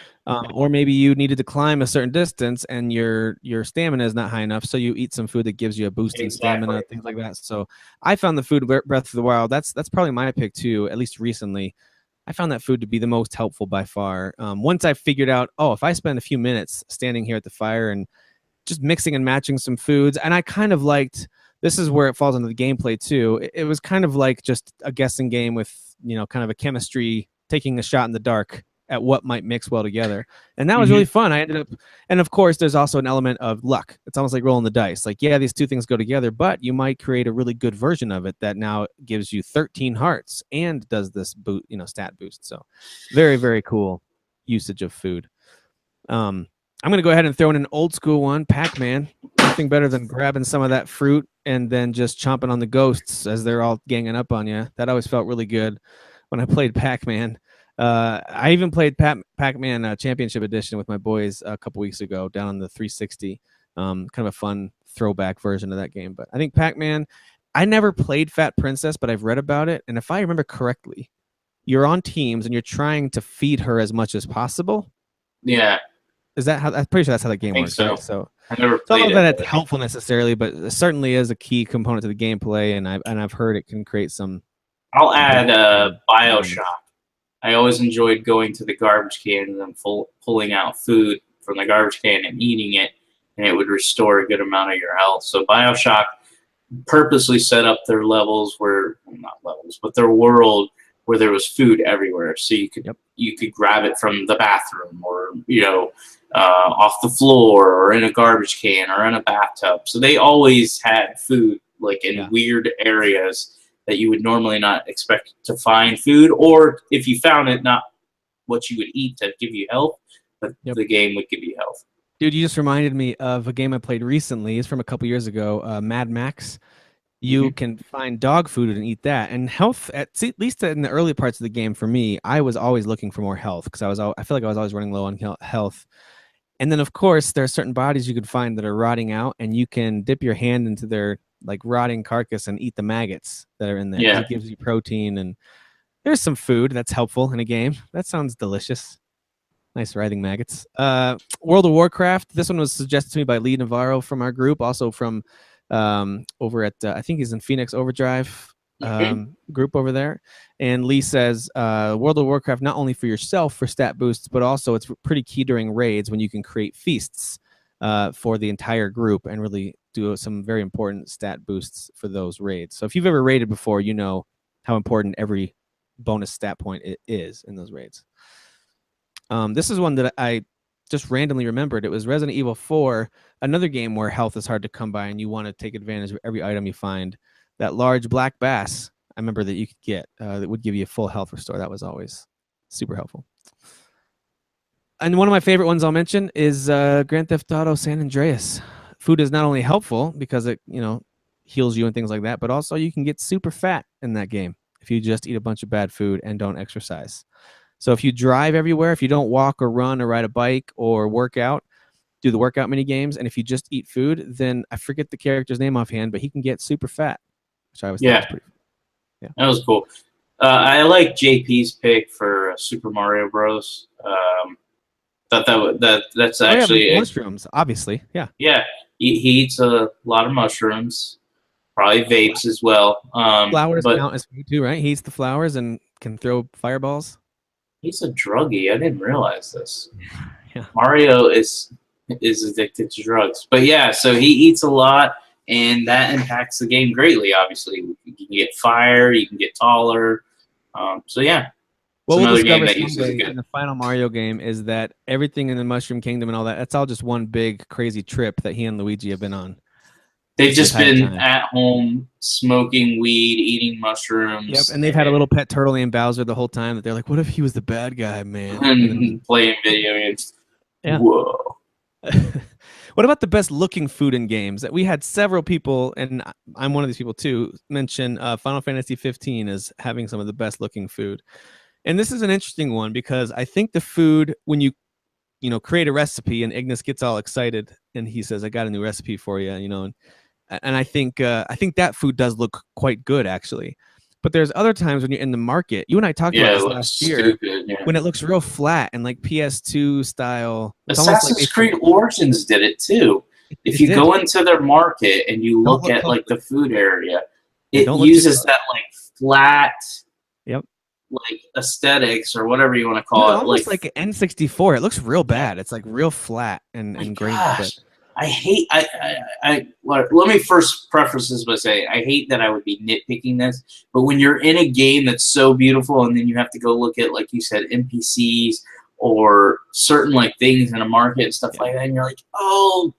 Or maybe you needed to climb a certain distance and your stamina is not high enough, so you eat some food that gives you a boost in stamina, things like that. So I found the food Breath of the Wild. That's probably my pick too, at least recently. I found that food to be the most helpful by far. Once I figured out, if I spend a few minutes standing here at the fire and just mixing and matching some foods, and I kind of liked, this is where it falls into the gameplay too. It was kind of like just a guessing game with, kind of a chemistry, taking a shot in the dark at what might mix well together. And that was really fun. I ended up, and of course there's also an element of luck. It's almost like rolling the dice. Like, yeah, these two things go together, but you might create a really good version of it that now gives you 13 hearts and does this stat boost. So very, very cool usage of food. I'm going to go ahead and throw in an old school one, Pac-Man. Nothing better than grabbing some of that fruit and then just chomping on the ghosts as they're all ganging up on you. That always felt really good when I played Pac-Man. I even played Pac-Man Championship Edition with my boys a couple weeks ago down on the 360. Kind of a fun throwback version of that game. But I think Pac-Man, I never played Fat Princess, but I've read about it. And if I remember correctly, you're on teams and you're trying to feed her as much as possible. Yeah. Is that how? I'm pretty sure that's how the game works. So. Right? So I never it's not played that it. it's helpful necessarily, but it certainly is a key component to the gameplay, and I've heard it can create some. I'll add BioShock. I always enjoyed going to the garbage can and then pulling out food from the garbage can and eating it, and it would restore a good amount of your health. So BioShock purposely set up their levels but their world where there was food everywhere, so you could grab it from the bathroom or off the floor or in a garbage can or in a bathtub. So they always had food like in weird areas that you would normally not expect to find food, or if you found it, not what you would eat to give you health, but the game would give you health. Dude, you just reminded me of a game I played recently. It's from a couple years ago, Mad Max. You can find dog food and eat that. And health, at least in the early parts of the game for me, I was always looking for more health because I feel like I was always running low on health. And then, of course, there are certain bodies you could find that are rotting out, and you can dip your hand into their rotting carcass and eat the maggots that are in there. Yeah. It gives you protein, and there's some food that's helpful in a game. That sounds delicious. Nice writhing maggots. World of Warcraft. This one was suggested to me by Lee Navarro from our group, also from over at I think he's in Phoenix Overdrive group over there. And Lee says World of Warcraft not only for yourself for stat boosts, but also it's pretty key during raids when you can create feasts for the entire group and really do some very important stat boosts for those raids. So if you've ever raided before, you know how important every bonus stat point it is in those raids. This is one that I just randomly remembered. It was Resident Evil 4, another game where health is hard to come by and you want to take advantage of every item you find. That large black bass, I remember that you could get that would give you a full health restore. That was always super helpful. And one of my favorite ones I'll mention is Grand Theft Auto San Andreas. Food is not only helpful because it, heals you and things like that, but also you can get super fat in that game if you just eat a bunch of bad food and don't exercise. So if you drive everywhere, if you don't walk or run or ride a bike or work out, do the workout mini games, and if you just eat food, then I forget the character's name offhand, but he can get super fat, which I was that was cool. I like JP's pick for Super Mario Bros. That's actually mushrooms, obviously. Yeah. Yeah, he eats a lot of mushrooms, probably vapes as well. Flowers count as food too, right? He eats the flowers and can throw fireballs. He's a druggie. I didn't realize this. Yeah. Mario is addicted to drugs. But yeah, so he eats a lot, and that impacts the game greatly, obviously. You can get fire, you can get taller. So yeah. What it's we'll another discover game that uses someday it in the final Mario game is that everything in the Mushroom Kingdom and all that, that's all just one big crazy trip that he and Luigi have been on. They've just been at home smoking weed, eating mushrooms. Yep, and they've had a little pet turtle named Bowser the whole time that they're like, what if he was the bad guy, man? And playing video games. Yeah. Whoa. What What about the best looking food in games? That we had several people, and I'm one of these people too, mention Final Fantasy 15 as having some of the best looking food. And this is an interesting one because I think the food, when you create a recipe and Ignis gets all excited and he says, "I got a new recipe for you," and I think that food does look quite good actually. But there's other times when you're in the market. You and I talked about Yeah, it this looks last year stupid. Yeah. when it looks real flat and like PS2 style. It's almost like Assassin's Creed Origins did it too. If you did. go into their market and you Don't look look at close. like the food area, Yeah, it don't look too uses close. that like flat, Yep. like aesthetics or whatever you want to Dude, call it. almost like an N64. It looks real bad. It's like real flat and My grainy. gosh, I hate. Let me first preface this by saying I hate that I would be nitpicking this, but when you're in a game that's so beautiful and then you have to go look at, like you said, NPCs or certain like things in a market and stuff like that, and you're like, oh,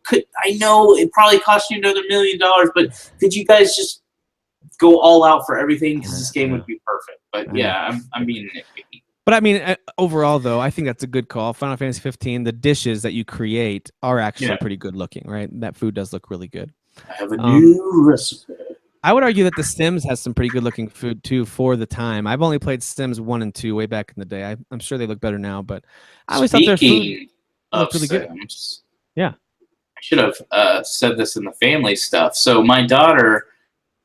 I know it probably cost you another $1 million, but could you guys just go all out for everything because this game would be perfect? But yeah, I'm being nitpicky. But I mean, overall, though, I think that's a good call. Final Fantasy 15, the dishes that you create are actually pretty good looking, right? That food does look really good. I have a new recipe. I would argue that The Sims has some pretty good looking food too for the time. I've only played Sims 1 and 2 way back in the day. I'm sure they look better now, but I always thought their food looked really good. Yeah. I should have said this in the family stuff. So my daughter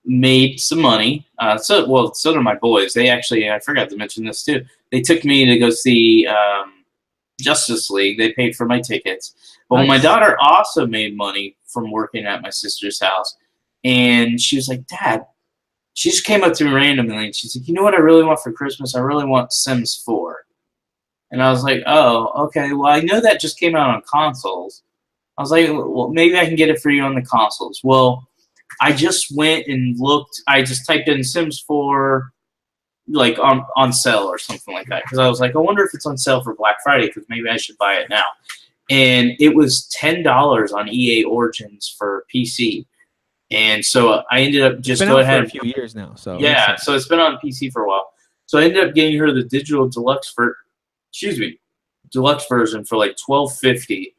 made some money. So did my boys. They actually, I forgot to mention this too. They took me to go see Justice League. They paid for my tickets. But my daughter also made money from working at my sister's house. And she was like, Dad, she just came up to me randomly and she's like, you know what I really want for Christmas? I really want Sims 4. And I was like, oh, okay. Well, I know that just came out on consoles. I was like, well, maybe I can get it for you on the consoles. Well, I just went and looked. I just typed in Sims 4 like on sale or something like that because I was like, I wonder if it's on sale for Black Friday because maybe I should buy it now. And it was $10 on EA Origins for PC. And so I ended up just go ahead. It's been out for a few years now. So yeah, so it's been on PC for a while. So I ended up getting her the digital deluxe version for like $12.50.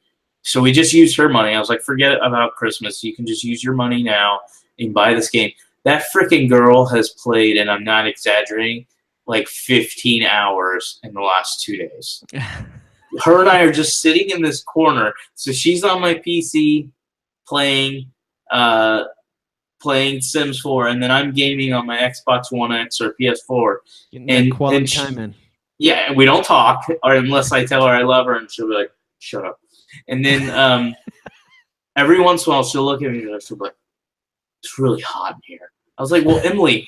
So we just used her money. I was like, forget about Christmas. You can just use your money now and buy this game. That freaking girl has played, and I'm not exaggerating, like 15 hours in the last 2 days. Her and I are just sitting in this corner. So she's on my PC playing Sims 4, and then I'm gaming on my Xbox One X or PS4. And quality time in. Yeah, and we don't talk, or unless I tell her I love her, and she'll be like, shut up. And then every once in a while, she'll look at me and she'll be like, it's really hot in here. I was like, well, Emily,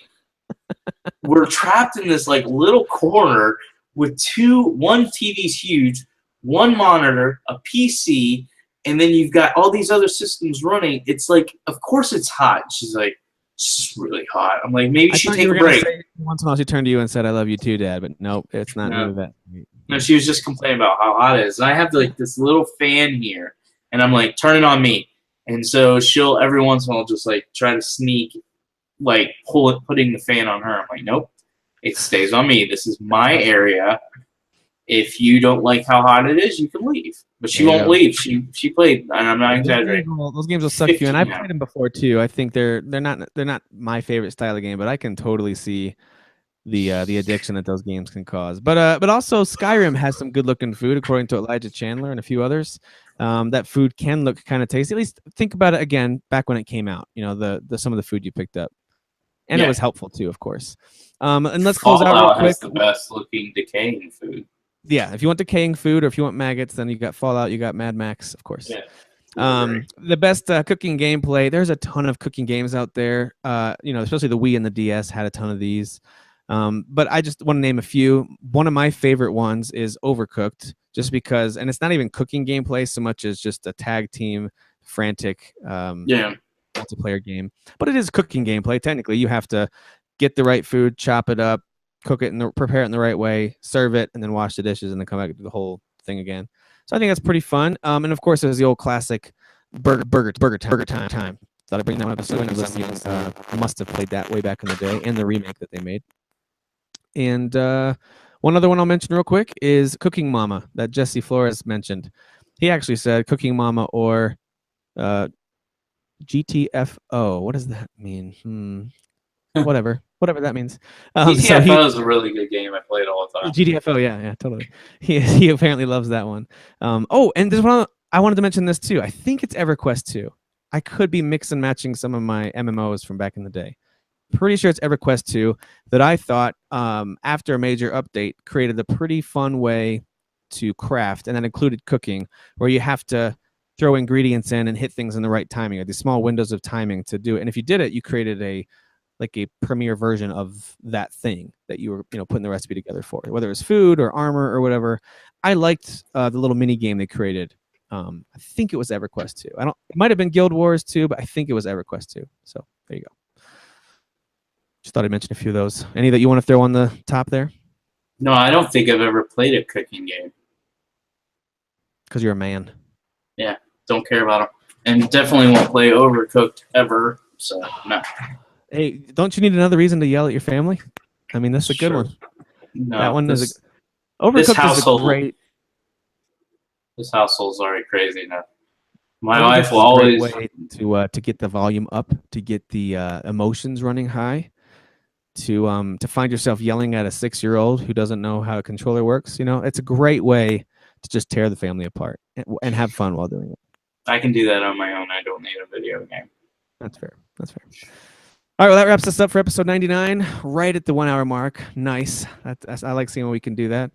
we're trapped in this like little corner with one TV's huge, one monitor, a PC, and then you've got all these other systems running. It's like, of course it's hot. She's like, it's really hot. I'm like, maybe you should take a break. Once in a while, she turned to you and said, I love you too, Dad. But nope, it's not really that. No, she was just complaining about how hot it is. And I have like this little fan here, and I'm like, turn it on me. And so she'll every once in a while just like try to sneak, like putting the fan on her. I'm like, nope, it stays on me. This is my area. If you don't like how hot it is, you can leave. But she won't leave. She played, and I'm not exaggerating. Those games will suck you, and I've played them before too. I think they're not my favorite style of game, but I can totally see the addiction that those games can cause. But also Skyrim has some good looking food, according to Elijah Chandler and a few others. That food can look kind of tasty. At least think about it again back when it came out. You know, the some of the food you picked up, and it was helpful too, of course. And let's close out real quick. Has the best looking decaying food. Yeah, if you want decaying food or if you want maggots, then you got Fallout, you got Mad Max, of course. Yeah. The best cooking gameplay. There's a ton of cooking games out there. Especially the Wii and the DS had a ton of these. But I just want to name a few. One of my favorite ones is Overcooked, just because, and it's not even cooking gameplay so much as just a tag team, frantic multiplayer game. But it is cooking gameplay. Technically, you have to get the right food, chop it up, cook it and prepare it in the right way, serve it, and then wash the dishes, and then come back and do the whole thing again. So I think that's pretty fun. And of course, there's the old classic burger time. Thought I'd bring that one up. So listeners must have played that way back in the day, and the remake that they made. And one other one I'll mention real quick is Cooking Mama that Jesse Flores mentioned. He actually said Cooking Mama or GTFO. What does that mean? Whatever that means. GTFO is a really good game. I play it all the time. GTFO, yeah, totally. He apparently loves that one. And there's one I wanted to mention this too. I think it's EverQuest 2. I could be mix and matching some of my MMOs from back in the day. Pretty sure it's EverQuest 2 that I thought after a major update created a pretty fun way to craft, and that included cooking, where you have to throw ingredients in and hit things in the right timing, or these small windows of timing to do it. And if you did it, you created a premier version of that thing that you were putting the recipe together for, whether it was food or armor or whatever. I liked the little mini game they created. I think it was EverQuest 2. It might have been Guild Wars 2, but I think it was EverQuest 2. So there you go. Just thought I'd mention a few of those. Any that you want to throw on the top there? No, I don't think I've ever played a cooking game. Because you're a man. Yeah, don't care about them. And definitely won't play Overcooked ever. So, no. Hey, don't you need another reason to yell at your family? I mean, that's a good one. No, that one is Overcooked is a great. This household's already crazy now. My Overcooked wife will is a always great way to get the volume up, to get the emotions running high, to find yourself yelling at a 6-year-old who doesn't know how a controller works. It's a great way to just tear the family apart and have fun while doing it. I can do that on my own. I don't need a video game. That's fair. All right, well, that wraps us up for episode 99, right at the 1 hour mark. Nice. I like seeing when we can do that.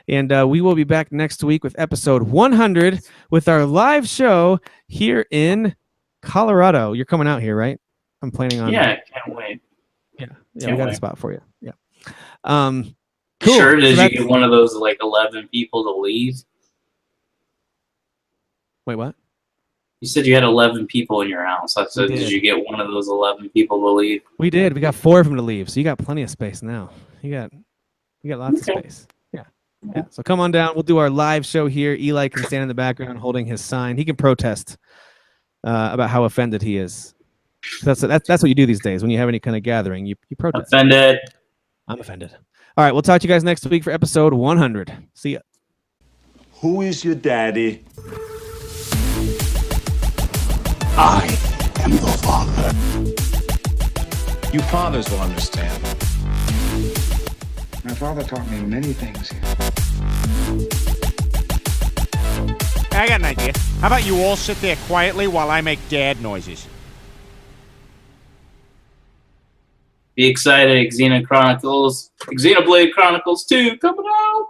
And we will be back next week with episode 100 with our live show here in Colorado. You're coming out here, right? I'm planning on. Yeah, I can't wait. Yeah, we got a spot for you. Yeah. Cool. Sure, did you get one of those 11 people to leave? Wait, what? You said you had 11 people in your house. I said, did you get one of those 11 people to leave? We did. We got 4 of them to leave, so you got plenty of space now. You got lots of space. Yeah. So come on down. We'll do our live show here. Eli can stand in the background holding his sign. He can protest about how offended he is. That's what you do these days when you have any kind of gathering. You protest. Offended. I'm offended. All right. We'll talk to you guys next week for episode 100. See ya. Who is your daddy? I am the father. You fathers will understand. My father taught me many things. I got an idea. How about you all sit there quietly while I make dad noises? Be excited, Xenoblade Chronicles 2 coming out!